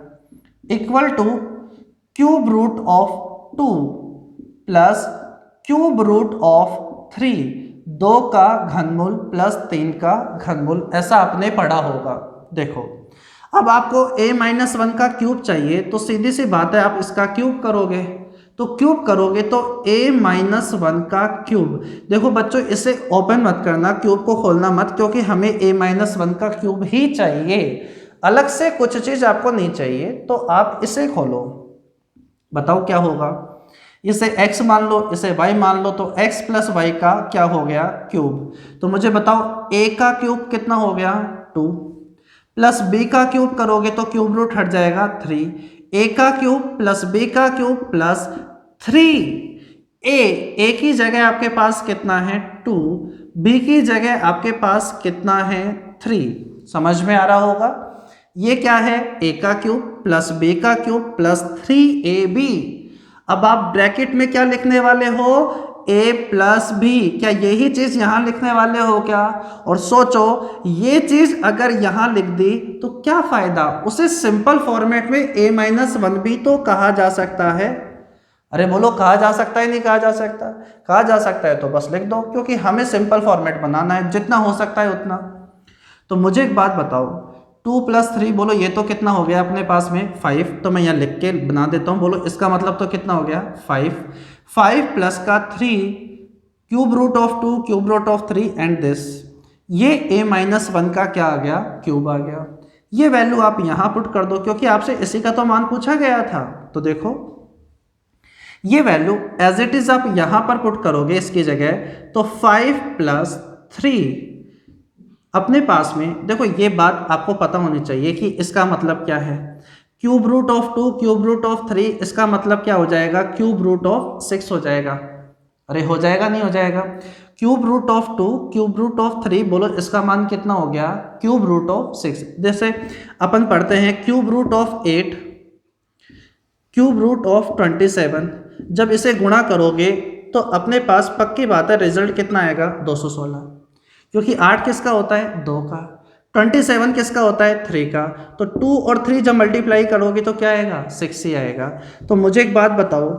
equal to cube root of 2 plus cube root of 3, 2 का घनमूल प्लस 3 का घनमूल, ऐसा आपने पढ़ा होगा। देखो अब आपको a-1 का क्यूब चाहिए तो सीधी सी बात है, आप इसका क्यूब करोगे, तो क्यूब करोगे तो a-1 का क्यूब। देखो बच्चों इसे ओपन मत करना, क्यूब को खोलना मत, क्योंकि हमें a-1 का क्यूब ही चाहिए, अलग से कुछ चीज आपको नहीं चाहिए। तो आप इसे खोलो, बताओ क्या होगा। इसे x मान लो, इसे y मान लो, तो x प्लस वाई का क्या हो गया, क्यूब। तो मुझे बताओ a का क्यूब कितना हो गया, 2, प्लस b का क्यूब करोगे तो क्यूब रूट हट जाएगा 3, a का क्यूब प्लस b का क्यूब प्लस 3a की जगह आपके पास कितना है 2, b की जगह आपके पास कितना है 3। समझ में आ रहा होगा। ये क्या है, a का क्यूब प्लस b का क्यूब प्लस 3ab। अब आप ब्रैकेट में क्या लिखने वाले हो, a प्लस b, क्या यही चीज यहां लिखने वाले हो क्या। और सोचो ये चीज अगर यहां लिख दी तो क्या फायदा, उसे सिंपल फॉर्मेट में a-1 भी तो कहा जा सकता है। अरे बोलो कहा जा सकता है, नहीं कहा जा सकता, कहा जा सकता है, तो बस लिख दो, क्योंकि हमें सिंपल फॉर्मेट बनाना है, जितना हो सकता है उतना। तो मुझे एक बात बताओ, 2 प्लस 3, बोलो ये तो कितना हो गया अपने पास में 5, तो मैं यहाँ लिख के बना देता हूँ, बोलो इसका मतलब तो कितना हो गया 5 प्लस का 3 cube root of 2 cube root of 3 and this, ये a-1 का क्या आ गया, क्यूब आ गया। ये वैल्यू आप यहाँ पुट कर दो, क्योंकि आपसे इसी का तो मान पूछा गया था। तो देखो ये वैल्यू एज इट इज आप यहां पर पुट करोगे इसकी जगह, तो 5 प्लस 3 अपने पास में, देखो ये बात आपको पता होनी चाहिए कि इसका मतलब क्या है। Cube root of 2 cube root of 3, इसका मतलब क्या हो जाएगा, क्यूब रूट ऑफ 6 हो जाएगा। अरे हो जाएगा नहीं हो जाएगा, cube root of 2 cube root of 3, बोलो इसका मान कितना हो गया, क्यूब रूट ऑफ 6। जैसे अपन पढ़ते हैं cube root of 8 cube root of 27, जब इसे गुणा करोगे तो अपने पास पक्की बात है रिजल्ट कितना आएगा, 216, क्योंकि 8 किसका होता है, 2 का, 27 किसका होता है, 3 का। तो 2 और 3 जब मल्टीप्लाई करोगे तो क्या आएगा, 6 ही आएगा। तो मुझे एक बात बताओ,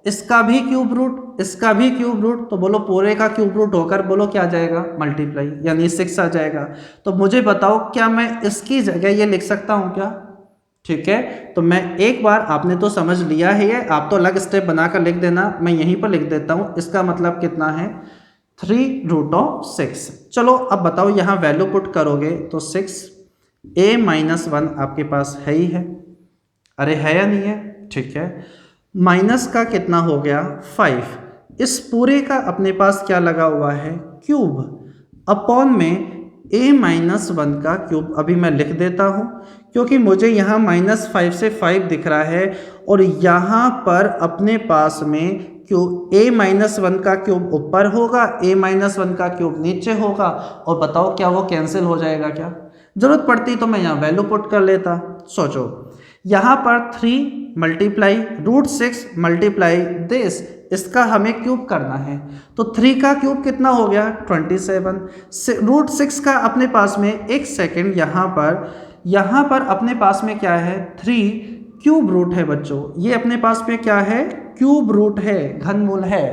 इसका भी क्यूब रूट इसका भी क्यूब रूट, तो बोलो पूरे का क्यूब रूट होकर बोलो क्या आ जाएगा, मल्टीप्लाई, यानी 6 आ जाएगा। तो मुझे बताओ क्या मैं इसकी जगह ये लिख सकता हूँ क्या। ठीक है, तो मैं एक बार, आपने तो समझ लिया है, आप तो अलग स्टेप बनाकर लिख देना, मैं यहीं पर लिख देता हूँ। इसका मतलब कितना है, 3 रूट ऑफ 6। चलो अब बताओ यहाँ वैल्यू पुट करोगे तो 6, a-1 आपके पास है ही है, अरे है या नहीं है, ठीक है, माइनस का कितना हो गया 5, इस पूरे का अपने पास क्या लगा हुआ है, क्यूब, अपॉन में a-1 का क्यूब। अभी मैं लिख देता हूँ, क्योंकि मुझे यहाँ -5 से 5 दिख रहा है, और यहाँ पर अपने पास में क्यूब a-1 का क्यूब ऊपर होगा, a-1 का क्यूब नीचे होगा, और बताओ क्या वो कैंसिल हो जाएगा क्या। जरूरत पड़ती तो मैं यहाँ वैल्यू पुट कर लेता। सोचो यहाँ पर 3 मल्टीप्लाई रूट 6 मल्टीप्लाई दिस, इसका हमें क्यूब करना है, तो 3 का क्यूब कितना हो गया 27, रूट 6 का अपने पास में, एक सेकेंड, यहाँ पर अपने पास में क्या है 3 क्यूब रूट है बच्चों, ये अपने पास में क्या है, क्यूब रूट है, घनमूल है।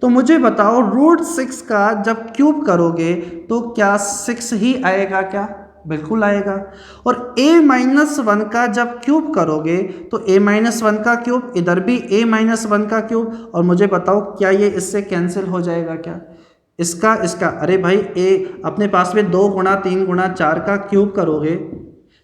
तो मुझे बताओ रूट 6 का जब क्यूब करोगे तो क्या 6 ही आएगा क्या, बिल्कुल आएगा। और a-1 का जब क्यूब करोगे तो a-1 का क्यूब, इधर भी a-1 का क्यूब, और मुझे बताओ क्या ये इससे कैंसिल हो जाएगा क्या, इसका। अरे भाई अपने पास में 2 गुणा 3 गुणा 4 का क्यूब करोगे,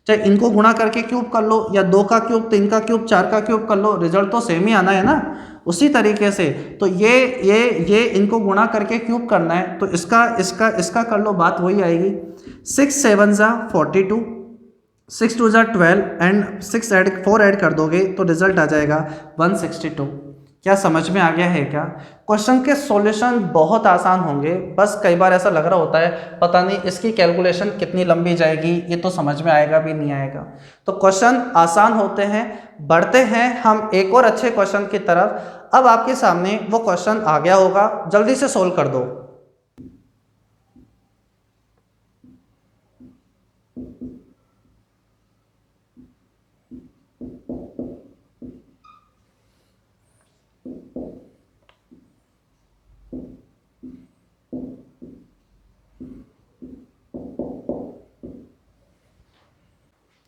चाहे इनको गुणा करके क्यूब कर लो, या 2 का क्यूब 3 का क्यूब 4 का क्यूब कर लो, रिजल्ट तो सेम ही आना है ना। उसी तरीके से तो ये इनको गुणा करके क्यूब करना है, तो इसका कर लो, बात वही आएगी। 6 7 ज़ा 42, 6 2 ज़ा 12 एंड 4 ऐड कर दोगे तो रिजल्ट आ जाएगा 162। क्या समझ में आ गया है क्या? क्वेश्चन के सॉल्यूशन बहुत आसान होंगे, बस कई बार ऐसा लग रहा होता है पता नहीं इसकी कैलकुलेशन कितनी लंबी जाएगी, ये तो समझ में आएगा भी नहीं आएगा। तो क्वेश्चन आसान होते हैं। बढ़ते हैं हम एक और अच्छे क्वेश्चन की तरफ। अब आपके सामने वो क्वेश्चन आ गया होगा, जल्दी से सोल्व कर दो।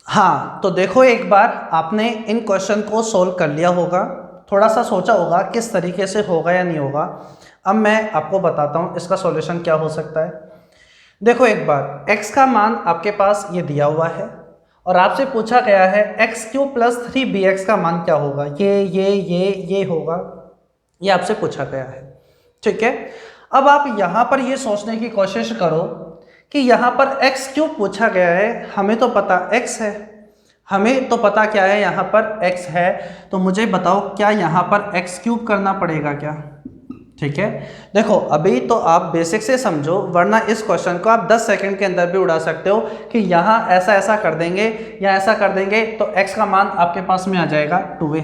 हाँ, तो देखो एक बार आपने इन क्वेश्चन को सोल्व कर लिया होगा, थोड़ा सा सोचा होगा किस तरीके से होगा या नहीं होगा। अब मैं आपको बताता हूँ इसका सॉल्यूशन क्या हो सकता है। देखो एक बार x का मान आपके पास ये दिया हुआ है और आपसे पूछा गया है x³ + 3bx का मान क्या होगा। ये होगा, ये आपसे पूछा गया है। ठीक है, अब आप यहाँ पर ये सोचने की कोशिश करो कि यहाँ पर x³ पूछा गया है, हमें तो पता x है, हमें तो पता क्या है यहाँ पर x है, तो मुझे बताओ क्या यहाँ पर x³ करना पड़ेगा क्या? ठीक है, देखो अभी तो आप बेसिक से समझो, वरना इस क्वेश्चन को आप 10 सेकंड के अंदर भी उड़ा सकते हो कि यहाँ ऐसा ऐसा कर देंगे या ऐसा कर देंगे तो x का मान आपके पास में आ जाएगा 2a।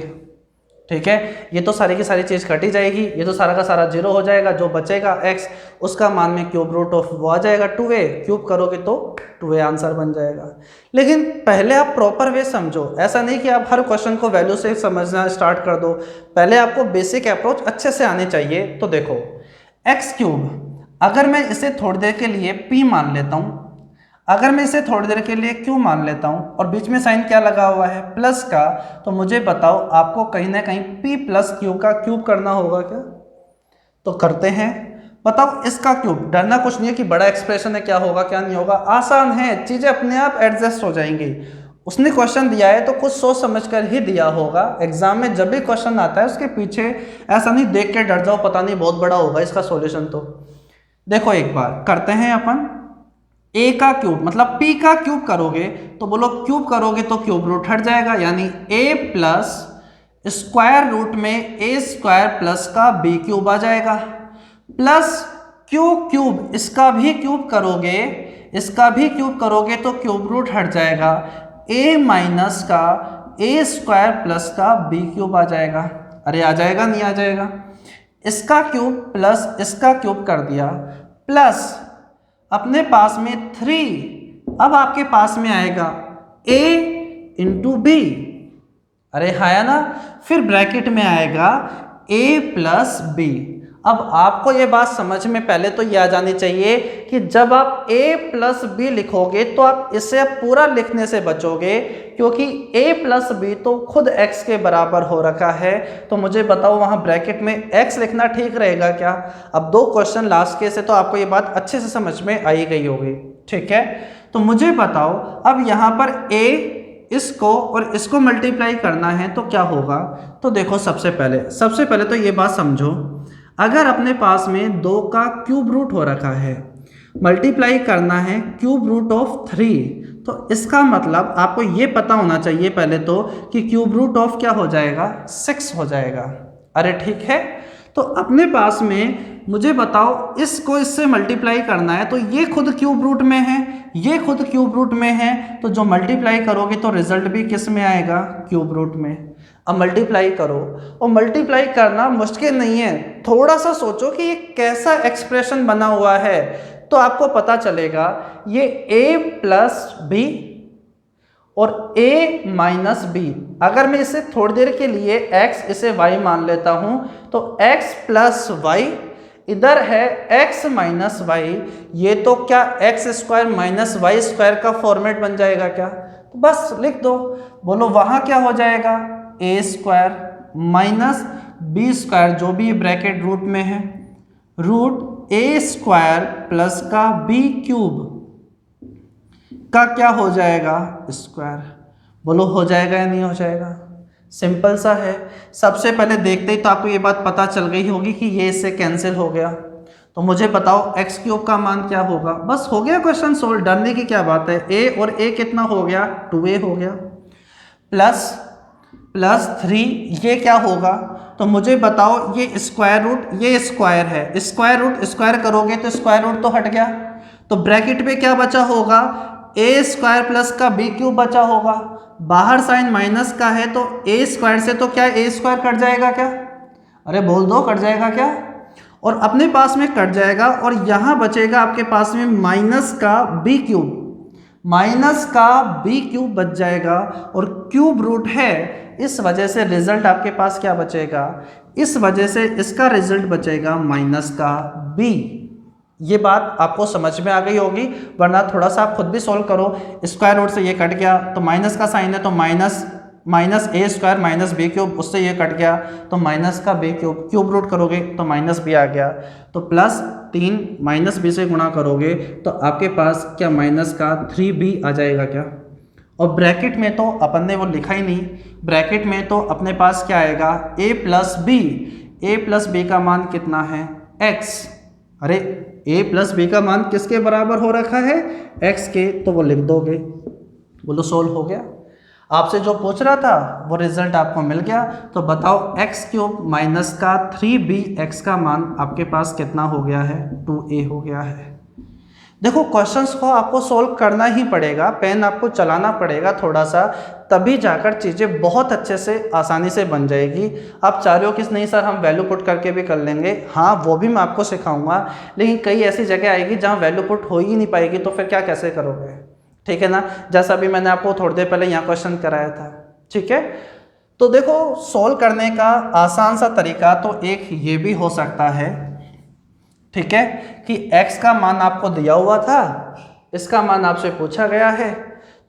ठीक है, ये तो सारी की सारी चीज़ कटी जाएगी, ये तो सारा का सारा जीरो हो जाएगा, जो बचेगा x उसका मान में क्यूब रूट ऑफ वो आ जाएगा 2a, क्यूब करोगे तो 2a आंसर बन जाएगा। लेकिन पहले आप प्रॉपर वे समझो, ऐसा नहीं कि आप हर क्वेश्चन को वैल्यू से समझना स्टार्ट कर दो, पहले आपको बेसिक अप्रोच अच्छे से आने चाहिए। तो देखो x³ अगर मैं इसे थोड़ी देर के लिए p मान लेता हूँ, अगर मैं इसे थोड़ी देर के लिए q मान लेता हूं और बीच में साइन क्या लगा हुआ है प्लस का, तो मुझे बताओ आपको कहीं ना कहीं p + q का क्यूब करना होगा क्या? तो करते हैं। बताओ इसका क्यूब, डरना कुछ नहीं है कि बड़ा एक्सप्रेशन है, क्या होगा क्या नहीं होगा, आसान है, चीजें अपने आप एडजस्ट हो जाएंगी। उसने क्वेश्चन दिया है तो कुछ सोच समझ कर ही दिया होगा। एग्जाम में जब भी क्वेश्चन आता है उसके पीछे ऐसा नहीं देख के डर जाओ पता नहीं बहुत बड़ा होगा इसका सॉल्यूशन। तो देखो एक बार करते हैं अपन a का क्यूब, मतलब p का क्यूब करोगे तो बोलो क्यूब करोगे तो क्यूब रूट हट जाएगा, यानी a + स्क्वायर रूट में a² + का b³ आ जाएगा, प्लस क्यूब इसका भी क्यूब करोगे, इसका भी क्यूब करोगे तो क्यूब रूट हट जाएगा, a- का a² + का b³ आ जाएगा। अरे आ जाएगा नहीं आ जाएगा? इसका क्यूब प्लस इसका क्यूब कर दिया, प्लस अपने पास में 3, अब आपके पास में आएगा a × b, अरे है ना, फिर ब्रैकेट में आएगा a + b। अब आपको ये बात समझ में पहले तो ये आ जानी चाहिए कि जब आप a + b लिखोगे तो आप इसे पूरा लिखने से बचोगे, क्योंकि a + b तो खुद x के बराबर हो रखा है। तो मुझे बताओ वहाँ ब्रैकेट में x लिखना ठीक रहेगा क्या? अब 2 क्वेश्चन लास्ट के से तो आपको ये बात अच्छे से समझ में आई गई होगी। ठीक है, तो मुझे बताओ अब यहाँ पर a इसको और इसको मल्टीप्लाई करना है तो क्या होगा? तो देखो सबसे पहले तो ये बात समझो, अगर अपने पास में 2 का क्यूब रूट हो रखा है, मल्टीप्लाई करना है क्यूब रूट ऑफ 3, तो इसका मतलब आपको ये पता होना चाहिए पहले तो कि क्यूब रूट ऑफ क्या हो जाएगा, 6 हो जाएगा। अरे ठीक है, तो अपने पास में मुझे बताओ इसको इससे मल्टीप्लाई करना है तो ये खुद क्यूब रूट में है, ये खुद क्यूब रूट में है, तो जो मल्टीप्लाई करोगे तो रिजल्ट भी किस में आएगा, क्यूब रूट में। अब मल्टीप्लाई करो, और मल्टीप्लाई करना मुश्किल नहीं है, थोड़ा सा सोचो कि ये कैसा एक्सप्रेशन बना हुआ है तो आपको पता चलेगा। ये a + b और a - b, अगर मैं इसे थोड़ी देर के लिए x इसे y मान लेता हूं तो x + y, इधर है x - y, ये तो क्या x² - y² का फॉर्मेट बन जाएगा क्या? तो बस लिख दो, बोलो वहां क्या हो जाएगा, a² - b², जो भी ब्रैकेट रूट में है, रूट a² + का b³ का क्या हो जाएगा, स्क्वायर। बोलो हो जाएगा या नहीं हो जाएगा? सिंपल सा है। सबसे पहले देखते ही तो आपको ये बात पता चल गई होगी कि ये इससे कैंसिल हो गया। तो मुझे बताओ x³ का मान क्या होगा? बस हो गया क्वेश्चन सोल्व, डरने की क्या बात है। a और a कितना हो गया, 2a हो गया, प्लस 3, ये क्या होगा, तो मुझे बताओ ये स्क्वायर रूट, ये स्क्वायर है, स्क्वायर रूट स्क्वायर करोगे तो स्क्वायर रूट तो हट गया, तो ब्रैकेट में क्या बचा होगा, ए स्क्वायर प्लस का बी क्यूब बचा होगा। बाहर साइन माइनस का है तो ए स्क्वायर से तो क्या ए स्क्वायर कट जाएगा क्या, अरे बोल दो कट जाएगा क्या, और अपने पास में कट जाएगा और यहाँ बचेगा आपके पास में माइनस का बी क्यूब, माइनस का बी क्यूब बच जाएगा और क्यूब रूट है, इस वजह से रिजल्ट आपके पास क्या बचेगा, इस वजह से इसका रिजल्ट बचेगा माइनस का बी। ये बात आपको समझ में आ गई होगी, वरना थोड़ा सा आप खुद भी सॉल्व करो। स्क्वायर रूट से ये कट गया तो माइनस का साइन है तो माइनस ए स्क्वायर माइनस बी क्यूब, उससे ये कट गया तो माइनस का बी क्यूब, क्यूब रूट करोगे तो माइनस बी आ गया, तो प्लस 3 माइनस बी से गुणा करोगे तो आपके पास क्या माइनस का 3b आ जाएगा क्या। और ब्रैकेट में तो अपन ने वो लिखा ही नहीं, ब्रैकेट में तो अपने पास क्या आएगा a प्लस बी का मान कितना है x, अरे a प्लस बी का मान किसके बराबर हो रखा है, x के, तो वो लिख दोगे, बोलो सोल्व हो गया। आपसे जो पूछ रहा था वो रिजल्ट आपको मिल गया। तो बताओ x क्यूब माइनस का 3bx का मान आपके पास कितना हो गया है, 2a हो गया है। देखो क्वेश्चंस को आपको सॉल्व करना ही पड़ेगा, पेन आपको चलाना पड़ेगा थोड़ा सा, तभी जाकर चीज़ें बहुत अच्छे से आसानी से बन जाएगी। आप चाह रहे हो कि नहीं सर हम वैल्यू पुट करके भी कर लेंगे, हाँ वो भी मैं आपको सिखाऊंगा, लेकिन कई ऐसी जगह आएगी जहाँ वैल्यू पुट हो ही नहीं पाएगी, तो फिर क्या कैसे करोगे, ठीक है ना। जैसा अभी मैंने आपको थोड़ी देर पहले यहाँ क्वेश्चन कराया था, ठीक है। तो देखो सॉल्व करने का आसान सा तरीका तो एक ये भी हो सकता है, ठीक है, कि x का मान आपको दिया हुआ था, इसका मान आपसे पूछा गया है,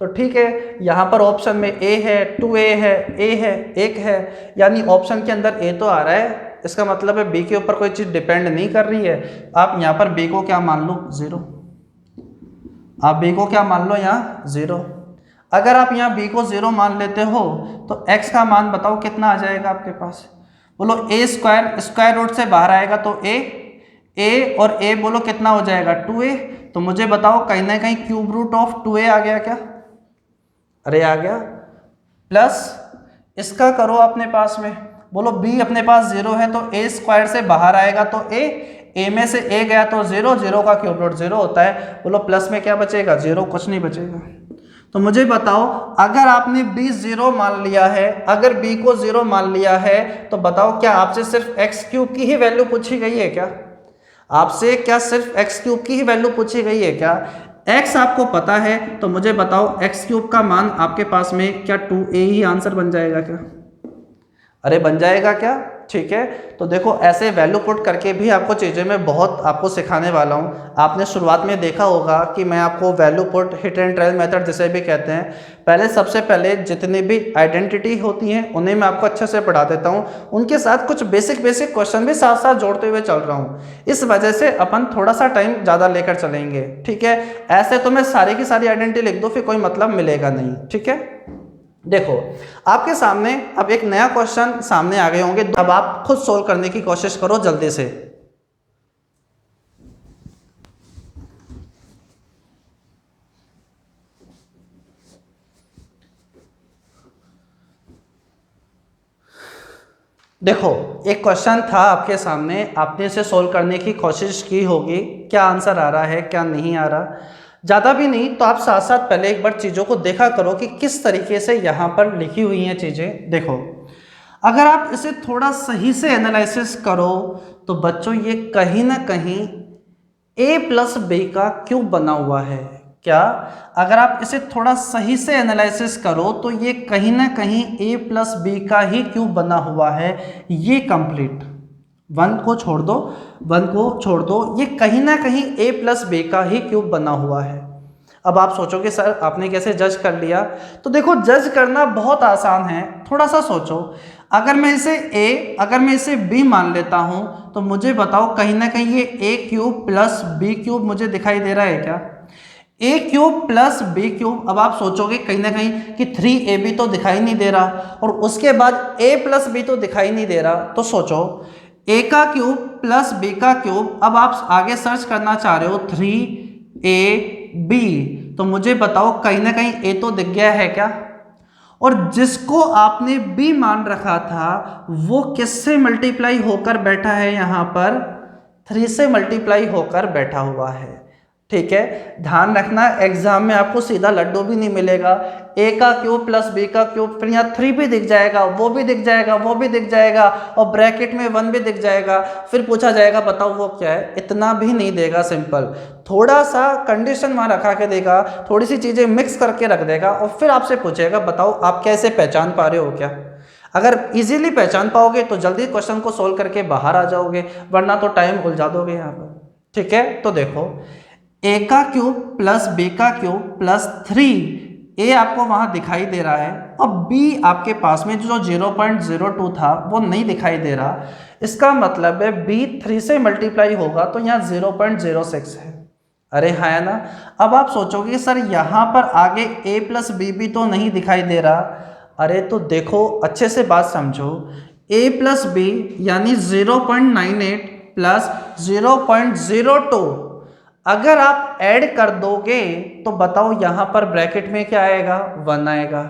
तो ठीक है यहाँ पर ऑप्शन में a है, 2a है, a है, 1 है, यानी ऑप्शन के अंदर a तो आ रहा है, इसका मतलब है b के ऊपर कोई चीज़ डिपेंड नहीं कर रही है। आप यहाँ पर b को क्या मान लो 0, आप b को क्या मान लो यहाँ 0। अगर आप यहाँ b को 0 मान लेते हो तो x का मान बताओ कितना आ जाएगा आपके पास, बोलो a स्क्वायर, स्क्वायर रूट से बाहर आएगा तो a और a बोलो कितना हो जाएगा 2a, तो मुझे बताओ कहीं ना कहीं क्यूब रूट ऑफ 2a आ गया क्या, अरे आ गया, प्लस इसका करो अपने पास में, बोलो b अपने पास 0 है तो a स्क्वायर से बाहर आएगा तो a में से a गया तो 0, 0 का क्यूब रूट 0 होता है, बोलो प्लस में क्या बचेगा 0, कुछ नहीं बचेगा। तो मुझे बताओ अगर आपने b 0 मान लिया है, अगर b को 0 मान लिया है तो बताओ क्या आपसे सिर्फ x क्यूब की ही वैल्यू पूछी गई है क्या, आपसे क्या सिर्फ x क्यूब की ही वैल्यू पूछी गई है क्या। x आपको पता है तो मुझे बताओ x क्यूब का मान आपके पास में क्या 2a ही आंसर बन जाएगा क्या, अरे बन जाएगा क्या, ठीक है। तो देखो ऐसे वैल्यू पुट करके भी आपको चीज़ें मैं बहुत आपको सिखाने वाला हूँ। आपने शुरुआत में देखा होगा कि मैं आपको value put, hit and trial method जिसे भी कहते हैं, पहले सबसे पहले जितनी भी आइडेंटिटी होती हैं उन्हें मैं आपको अच्छे से पढ़ा देता हूँ, उनके साथ कुछ बेसिक क्वेश्चन भी साथ साथ जोड़ते हुए चल रहा हूँ। इस वजह से अपन थोड़ा सा टाइम ज़्यादा लेकर चलेंगे, ठीक है। ऐसे तो मैं सारी की सारी आइडेंटिटी लिख दूँ फिर कोई मतलब मिलेगा नहीं, ठीक है। देखो आपके सामने अब एक नया क्वेश्चन सामने आ गए होंगे, अब आप खुद सोल्व करने की कोशिश करो जल्दी से। देखो एक क्वेश्चन था आपके सामने, आपने इसे सोल्व करने की कोशिश की होगी, क्या आंसर आ रहा है क्या नहीं आ रहा, ज़्यादा भी नहीं तो आप साथ साथ पहले एक बार चीज़ों को देखा करो कि किस तरीके से यहाँ पर लिखी हुई हैं चीज़ें। देखो अगर आप इसे थोड़ा सही से एनालिसिस करो तो बच्चों ये कहीं ना कहीं a प्लस बी का क्यूब बना हुआ है, क्या अगर आप इसे थोड़ा सही से एनालिसिस करो तो ये कहीं ना कहीं a प्लस बी का ही क्यूब बना हुआ है, ये कंप्लीट, वन को छोड़ दो, ये कहीं ना कहीं a प्लस बी का ही क्यूब बना हुआ है। अब आप सोचोगे सर आपने कैसे जज कर लिया, तो देखो जज करना बहुत आसान है, थोड़ा सा सोचो। अगर मैं इसे b मान लेता हूं तो मुझे बताओ कहीं ना कहीं ये a cube plus b cube मुझे दिखाई दे रहा है क्या, a cube plus b cube. अब आप सोचोगे कहीं ना कहीं कि 3ab तो दिखाई नहीं दे रहा और उसके बाद a प्लस बी तो दिखाई नहीं दे रहा, तो सोचो a का क्यूब प्लस b का क्यूब। अब आप आगे सर्च करना चाह रहे हो 3ab, तो मुझे बताओ कहीं ना कहीं a तो दिख गया है क्या, और जिसको आपने b मान रखा था वो किससे मल्टीप्लाई होकर बैठा है, यहाँ पर 3 से मल्टीप्लाई होकर बैठा हुआ है। ठीक है, ध्यान रखना एग्जाम में आपको सीधा लड्डू भी नहीं मिलेगा। a का क्यूब प्लस b का क्यूब, फिर यहाँ 3 भी दिख जाएगा, वो भी दिख जाएगा, वो भी दिख जाएगा, और ब्रैकेट में 1 भी दिख जाएगा। फिर पूछा जाएगा बताओ वो क्या है, इतना भी नहीं देगा, सिंपल थोड़ा सा कंडीशन वहाँ रखा के देगा, थोड़ी सी चीज़ें मिक्स करके रख देगा, और फिर आपसे पूछेगा बताओ आप कैसे पहचान पा रहे हो क्या। अगर इजीली पहचान पाओगे तो जल्दी क्वेश्चन को सोल्व करके बाहर आ जाओगे, वरना तो टाइम उलझा दोगे यहाँ पर। ठीक है, तो देखो a का क्यूब प्लस b का क्यूब प्लस 3, a आपको वहाँ दिखाई दे रहा है, और b आपके पास में जो 0.02 था वो नहीं दिखाई दे रहा। इसका मतलब है b 3 से मल्टीप्लाई होगा तो यहाँ 0.06 है। अरे हाँ है ना। अब आप सोचोगे सर यहाँ पर आगे a प्लस b भी तो नहीं दिखाई दे रहा। अरे तो देखो अच्छे से बात समझो, a प्लस b यानी 0.98 प्लस 0.02 अगर आप ऐड कर दोगे तो बताओ यहाँ पर ब्रैकेट में क्या आएगा, 1 आएगा।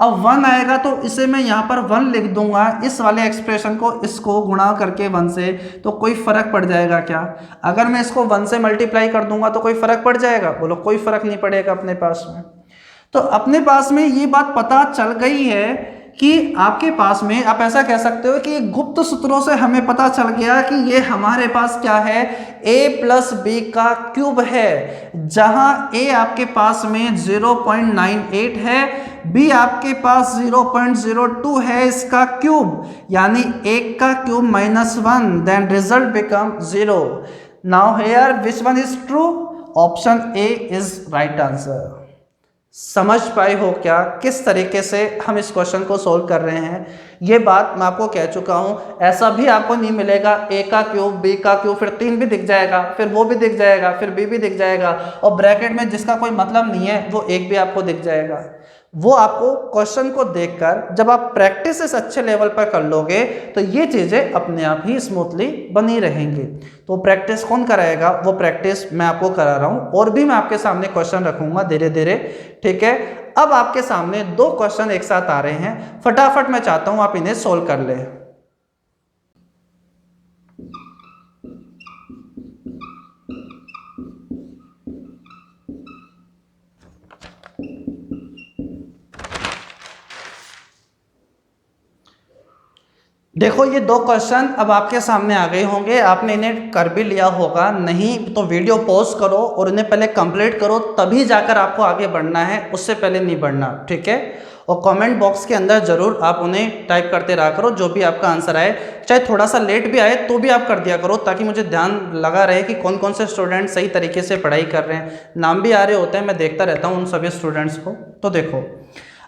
अब 1 आएगा तो इसे मैं यहाँ पर 1 लिख दूंगा, इस वाले एक्सप्रेशन को इसको गुणा करके 1 से, तो कोई फर्क पड़ जाएगा क्या? अगर मैं इसको 1 से मल्टीप्लाई कर दूंगा तो कोई फर्क पड़ जाएगा? बोलो कोई फर्क नहीं पड़ेगा अपने पास में। तो अपने पास में ये बात पता चल गई है कि आपके पास में आप ऐसा कह सकते हो कि गुप्त सूत्रों से हमें पता चल गया कि ये हमारे पास क्या है, a प्लस बी का क्यूब है, जहां a आपके पास में 0.98 है, b आपके पास 0.02 है इसका क्यूब, यानी 1 का cube minus 1, then result become 0। Now here which one is true? Option A is right answer. समझ पाए हो क्या किस तरीके से हम इस क्वेश्चन को सोल्व कर रहे हैं? ये बात मैं आपको कह चुका हूँ, ऐसा भी आपको नहीं मिलेगा a का क्यूब b का क्यूब, फिर 3 भी दिख जाएगा, फिर वो भी दिख जाएगा, फिर b भी दिख जाएगा, और ब्रैकेट में जिसका कोई मतलब नहीं है वो 1 भी आपको दिख जाएगा। वो आपको क्वेश्चन को देखकर जब आप प्रैक्टिस इस अच्छे लेवल पर कर लोगे तो ये चीज़ें अपने आप ही स्मूथली बनी रहेंगी। तो प्रैक्टिस कौन कराएगा? वो प्रैक्टिस मैं आपको करा रहा हूँ, और भी मैं आपके सामने क्वेश्चन रखूंगा धीरे धीरे। ठीक है, अब आपके सामने 2 क्वेश्चन एक साथ आ रहे हैं, फटाफट मैं चाहता हूँ आप इन्हें सोल्व कर ले। देखो ये 2 क्वेश्चन अब आपके सामने आ गए होंगे, आपने इन्हें कर भी लिया होगा, नहीं तो वीडियो पॉज करो और इन्हें पहले कंप्लीट करो, तभी जाकर आपको आगे बढ़ना है, उससे पहले नहीं बढ़ना। ठीक है, और कमेंट बॉक्स के अंदर जरूर आप उन्हें टाइप करते रहा करो, जो भी आपका आंसर आए, चाहे थोड़ा सा लेट भी आए तो भी आप कर दिया करो, ताकि मुझे ध्यान लगा रहे कि कौन कौन से स्टूडेंट सही तरीके से पढ़ाई कर रहे हैं। नाम भी आ रहे होते हैं, मैं देखता रहता हूँ उन सभी स्टूडेंट्स को। तो देखो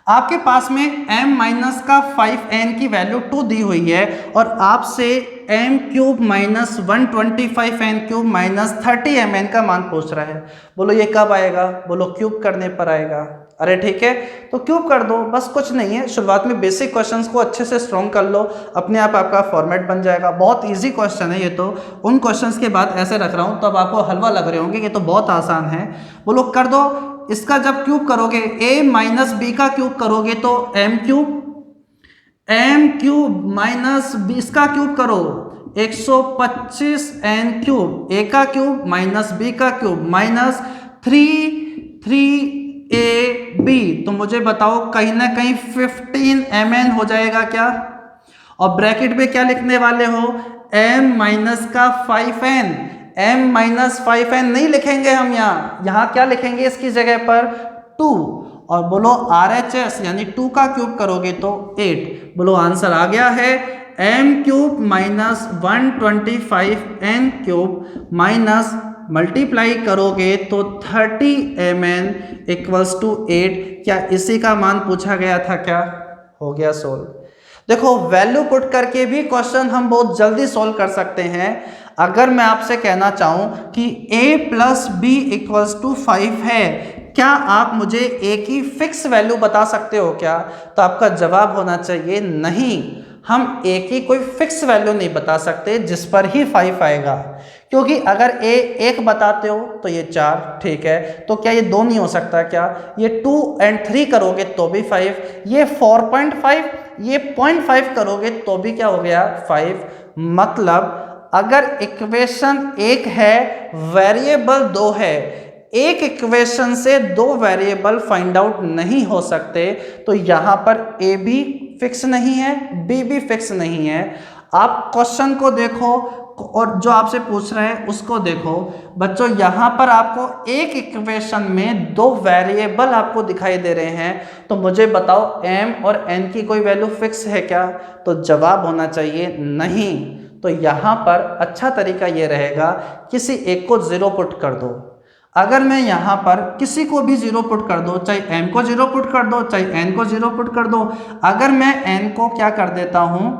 आपके पास में m माइनस का 5n की वैल्यू 2 दी हुई है, और आपसे m cube minus 125n cube minus 30mn का मान पूछ रहा है। बोलो ये कब आएगा? बोलो क्यूब करने पर आएगा। अरे ठीक है, तो क्यूब कर दो, बस कुछ नहीं है। शुरुआत में बेसिक क्वेश्चंस को अच्छे से स्ट्रॉन्ग कर लो, अपने आप आपका फॉर्मेट बन जाएगा। बहुत इजी क्वेश्चन है ये तो, उन क्वेश्चंस के बाद ऐसे रख रहा हूँ तो अब आपको हलवा लग रहे होंगे, ये तो बहुत आसान है। बोलो कर दो। इसका जब क्यूब करोगे, a माइनस बी का क्यूब करोगे तो m क्यूब माइनस बी, इसका क्यूब करो 125n क्यूब, a का क्यूब माइनस b का क्यूब माइनस 3ab। तो मुझे बताओ कहीं ना कहीं 15mn हो जाएगा क्या? और ब्रैकेट में क्या लिखने वाले हो? m माइनस का 5n, m माइनस 5n नहीं लिखेंगे हम, यहाँ क्या लिखेंगे इसकी जगह पर? 2। और बोलो RHS यानी 2 का क्यूब करोगे तो 8। बोलो आंसर आ गया है m cube minus 125n cube minus multiply करोगे तो 30mn इक्वल्स टू 8। क्या इसी का मान पूछा गया था क्या? हो गया सोल्व। देखो वैल्यू पुट करके भी क्वेश्चन हम बहुत जल्दी सोल्व कर सकते हैं। अगर मैं आपसे कहना चाहूं कि a plus b equals to 5 है, क्या आप मुझे a की फिक्स वैल्यू बता सकते हो क्या? तो आपका जवाब होना चाहिए नहीं, हम a की कोई फिक्स वैल्यू नहीं बता सकते जिस पर ही 5 आएगा, क्योंकि अगर ए 1 बताते हो तो ये 4, ठीक है, तो क्या ये 2 नहीं हो सकता क्या? ये 2 and 3 करोगे तो भी 5, ये 4.5, ये 0.5 करोगे तो भी क्या हो गया? 5। मतलब अगर इक्वेशन 1 है, वेरिएबल 2 है, एक इक्वेशन से 2 वेरिएबल फाइंड आउट नहीं हो सकते, तो यहां पर ए भी फिक्स नहीं है, बी भी फिक्स नहीं है। आप क्वेश्चन को देखो और जो आपसे पूछ रहे हैं उसको देखो। बच्चों यहां पर आपको एक इक्वेशन में 2 वेरिएबल आपको दिखाई दे रहे हैं, तो मुझे बताओ m और n की कोई वैल्यू फिक्स है क्या? तो जवाब होना चाहिए नहीं। तो यहां पर अच्छा तरीका ये रहेगा, किसी एक को 0 पुट कर दो। अगर मैं यहाँ पर किसी को भी 0 पुट कर दो, चाहे m को 0 पुट कर दो, चाहे n को 0 पुट कर दो। अगर मैं n को क्या कर देता हूँ,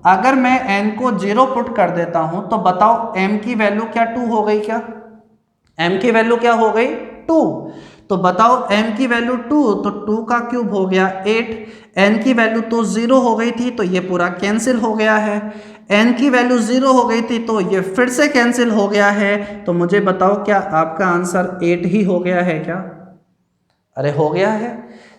अगर मैं n को 0 पुट कर देता हूं, तो बताओ m की वैल्यू क्या 2 हो गई क्या? m की वैल्यू क्या हो गई? 2। तो बताओ m की वैल्यू 2, तो 2 का क्यूब हो गया 8। n की वैल्यू तो 0 हो गई थी, तो ये पूरा कैंसिल हो गया है। n की वैल्यू 0 हो गई थी, तो ये फिर से कैंसिल हो गया है। तो मुझे बताओ क्या आपका आंसर 8 ही हो गया है क्या? अरे हो गया है।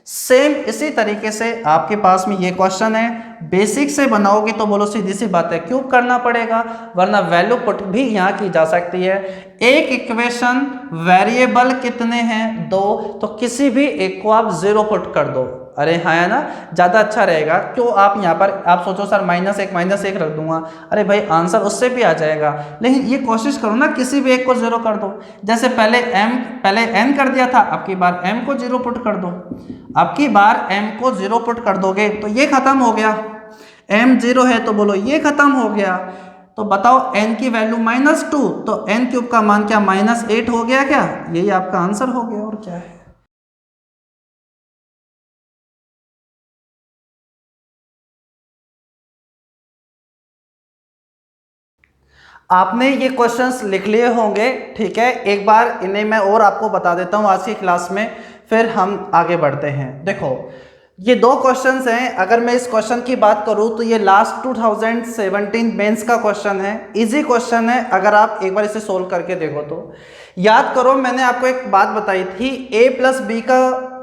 सेम इसी तरीके से आपके पास में ये क्वेश्चन है, बेसिक से बनाओगे तो बोलो सीधी सी बात है क्यूब करना पड़ेगा, वरना वैल्यू पुट भी यहाँ की जा सकती है। एक इक्वेशन, वेरिएबल कितने हैं? 2, तो किसी भी एक को आप 0 पुट कर दो। अरे हाँ है ना, ज़्यादा अच्छा रहेगा। क्यों आप यहाँ पर आप सोचो सर -1 रख दूंगा, अरे भाई आंसर उससे भी आ जाएगा। लेकिन ये कोशिश करो ना किसी भी एक को 0 कर दो। जैसे पहले n कर दिया था, अब की बार m को 0 पुट कर दो। अब की बार m को 0 पुट कर दोगे तो ये खत्म हो गया, m 0 है तो बोलो ये खत्म हो गया। तो बताओ n की वैल्यू -2, तो n क्यूब का मान क्या -8 हो गया क्या? यही आपका आंसर हो गया, और क्या है। आपने ये क्वेश्चंस लिख लिए होंगे, ठीक है, एक बार इन्हें मैं और आपको बता देता हूँ आज की क्लास में, फिर हम आगे बढ़ते हैं। देखो ये 2 क्वेश्चंस हैं। अगर मैं इस क्वेश्चन की बात करूँ तो ये लास्ट 2017 मेंस का क्वेश्चन है, इजी क्वेश्चन है। अगर आप एक बार इसे सोल्व करके देखो तो याद करो, मैंने आपको एक बात बताई थी, a+b का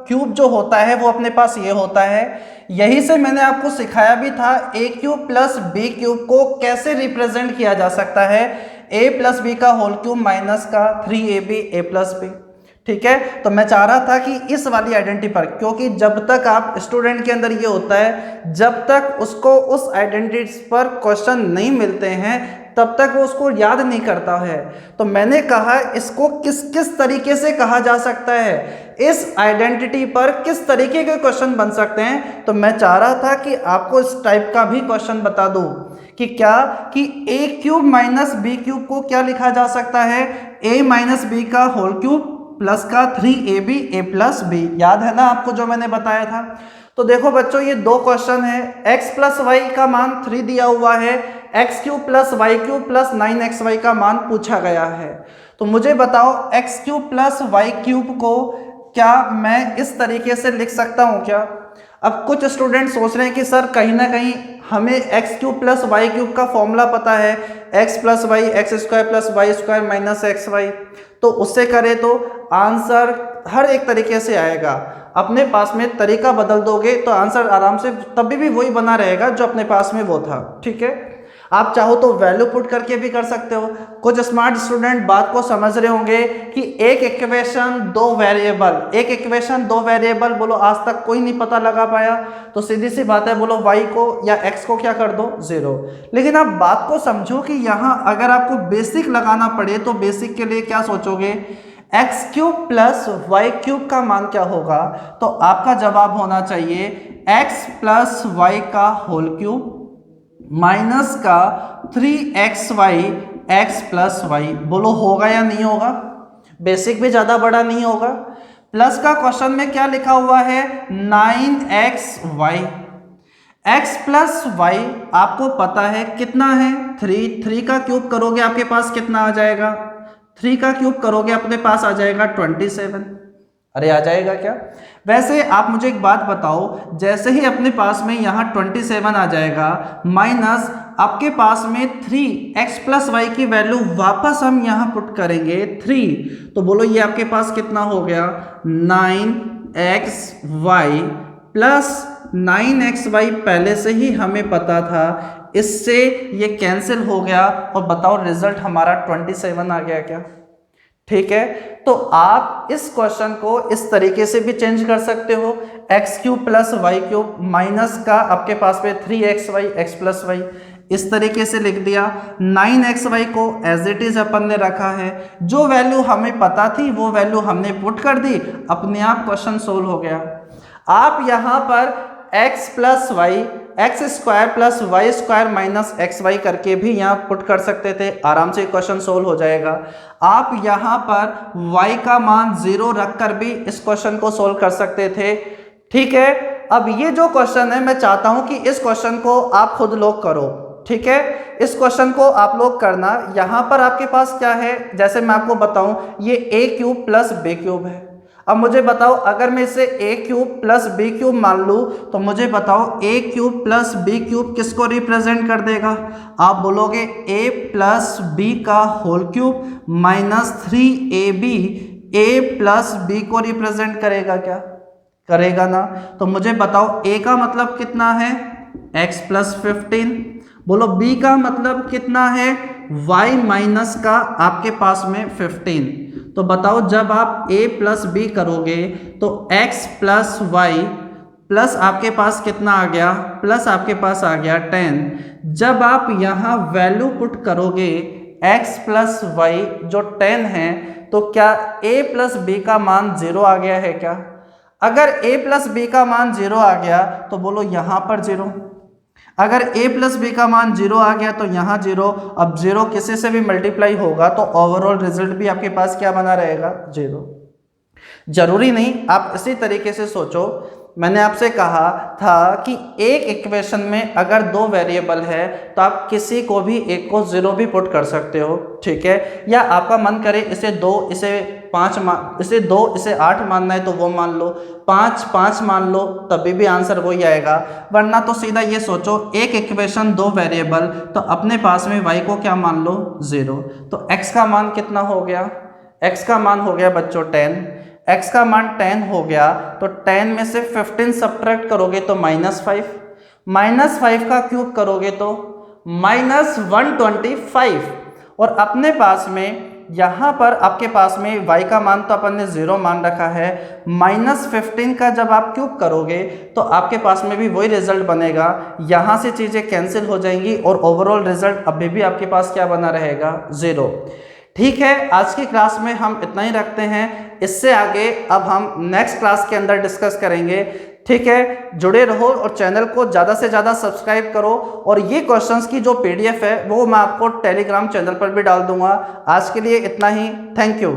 क्यूब जो होता है वो अपने पास ये होता है। यही से मैंने आपको सिखाया भी था a cube plus b cube को कैसे रिप्रेजेंट किया जा सकता है, a+b का होल क्यूब माइनस का 3ab a+b, ठीक है। तो मैं चाह रहा था कि इस वाली आइडेंटिटी पर, क्योंकि जब तक आप स्टूडेंट के अंदर ये होता है, जब तक उसको उस आइडेंटिटी पर क्वेश्चन नहीं मिलते हैं तब तक वो उसको याद नहीं करता है। तो मैंने कहा इसको किस किस तरीके से कहा जा सकता है, इस आइडेंटिटी पर किस तरीके के क्वेश्चन बन सकते हैं। तो मैं चाह रहा था कि आपको इस टाइप का भी क्वेश्चन बता दूं कि क्या कि a cube minus b cube को क्या लिखा जा सकता है, a माइनस बी का होल क्यूब प्लस का 3ab a+b। याद है ना आपको जो मैंने बताया था। तो देखो बच्चों ये 2 क्वेश्चन है, x प्लस वाई का मान 3 दिया हुआ है, x cube plus y cube plus 9xy का मान पूछा गया है। तो मुझे बताओ x cube plus y cube को क्या मैं इस तरीके से लिख सकता हूँ क्या? अब कुछ स्टूडेंट सोच रहे हैं कि सर कहीं ना कहीं हमें x cube plus y cube का फॉर्मूला पता है, x plus y x² plus y² minus xy, तो उससे करें तो आंसर हर एक तरीके से आएगा। अपने पास में तरीका बदल दोगे तो आंसर आराम से तभी भी वही बना रहेगा जो अपने पास में वो था, ठीक है। आप चाहो तो वैल्यू पुट करके भी कर सकते हो। कुछ स्मार्ट स्टूडेंट बात को समझ रहे होंगे कि एक इक्वेशन 2 वेरिएबल, एक इक्वेशन 2 वेरिएबल बोलो आज तक कोई नहीं पता लगा पाया, तो सीधी सी बात है बोलो y को या x को क्या कर दो 0। लेकिन आप बात को समझो कि यहाँ अगर आपको बेसिक लगाना पड़े तो बेसिक के लिए क्या सोचोगे, x cube plus y cube का मान क्या होगा, तो आपका जवाब होना चाहिए x प्लस वाई का होल क्यूब माइनस का 3xy x प्लस वाई। बोलो होगा या नहीं होगा? बेसिक भी ज्यादा बड़ा नहीं होगा। प्लस का क्वेश्चन में क्या लिखा हुआ है 9xy, x प्लस वाई आपको पता है कितना है 3 का क्यूब करोगे आपके पास कितना आ जाएगा, 3 का क्यूब करोगे अपने पास आ जाएगा 27। अरे आ जाएगा क्या? वैसे आप मुझे एक बात बताओ, जैसे ही अपने पास में यहाँ 27 आ जाएगा माइनस आपके पास में 3x प्लस वाई की वैल्यू वापस हम यहाँ पुट करेंगे 3, तो बोलो ये आपके पास कितना हो गया 9xy प्लस 9xy पहले से ही हमें पता था, इससे ये कैंसिल हो गया और बताओ रिजल्ट हमारा 27 आ गया क्या? ठीक है, तो आप इस क्वेश्चन को इस तरीके से भी चेंज कर सकते हो, x cube plus y cube minus का आपके पास में 3xy एक्स प्लस वाई, इस तरीके से लिख दिया। 9xy को एज इट इज अपन ने रखा है, जो वैल्यू हमें पता थी वो वैल्यू हमने पुट कर दी, अपने आप क्वेश्चन सोल्व हो गया। आप यहाँ पर x plus y x square plus Y square minus x y करके भी यहाँ पुट कर सकते थे, आराम से क्वेश्चन सोल्व हो जाएगा। आप यहाँ पर y का मान 0 रखकर भी इस क्वेश्चन को सोल्व कर सकते थे। ठीक है, अब ये जो क्वेश्चन है मैं चाहता हूँ कि इस क्वेश्चन को आप खुद लोग करो। ठीक है, इस क्वेश्चन को आप लोग करना। यहाँ पर आपके पास क्या है, जैसे मैं आपको बताऊं, ये a cube plus b cube है। अब मुझे बताओ, अगर मैं इसे a cube plus b cube मान लूँ तो मुझे बताओ a cube plus b cube किसको रिप्रेजेंट कर देगा? आप बोलोगे a प्लस b का whole cube minus 3ab a plus b को रिप्रेजेंट करेगा क्या? करेगा ना। तो मुझे बताओ a का मतलब कितना है x प्लस 15, बोलो b का मतलब कितना है y माइनस का आपके पास में 15। तो बताओ जब आप a प्लस बी करोगे तो x प्लस वाई प्लस आपके पास कितना आ गया, प्लस आपके पास आ गया 10। जब आप यहाँ वैल्यू पुट करोगे x प्लस वाई जो 10 है, तो क्या a प्लस बी का मान 0 आ गया है क्या? अगर a प्लस बी का मान 0 आ गया तो बोलो यहाँ पर 0। अगर a प्लस बी का मान 0 आ गया तो यहाँ 0। अब 0 किसी से भी मल्टीप्लाई होगा तो ओवरऑल रिजल्ट भी आपके पास क्या बना रहेगा? 0। जरूरी नहीं आप इसी तरीके से सोचो। मैंने आपसे कहा था कि एक इक्वेशन में अगर 2 वेरिएबल है तो आप किसी को भी एक को 0 भी पुट कर सकते हो। ठीक है, या आपका मन करे इसे 2 इसे 5 इसे 2 इसे 8 मानना है तो वो मान लो, 5 5 मान लो, तभी भी आंसर वही आएगा। वरना तो सीधा ये सोचो, एक इक्वेशन 2 वेरिएबल, तो अपने पास में y को क्या मान लो 0। तो x का मान कितना हो गया? x का मान हो गया बच्चों 10। x का मान 10 हो गया तो 10 में से 15 सब्ट्रैक्ट करोगे तो -5, -5 का क्यूब करोगे तो -125। और अपने पास में यहाँ पर आपके पास में y का मान तो अपन ने 0 मान रखा है, -15 का जब आप क्यूब करोगे तो आपके पास में भी वही रिजल्ट बनेगा। यहाँ से चीज़ें कैंसिल हो जाएंगी और ओवरऑल रिजल्ट अभी भी आपके पास क्या बना रहेगा? 0। ठीक है, आज की क्लास में हम इतना ही रखते हैं। इससे आगे अब हम नेक्स्ट क्लास के अंदर डिस्कस करेंगे। ठीक है, जुड़े रहो और चैनल को ज़्यादा से ज़्यादा सब्सक्राइब करो। और ये क्वेश्चंस की जो PDF है वो मैं आपको टेलीग्राम चैनल पर भी डाल दूंगा। आज के लिए इतना ही, थैंक यू।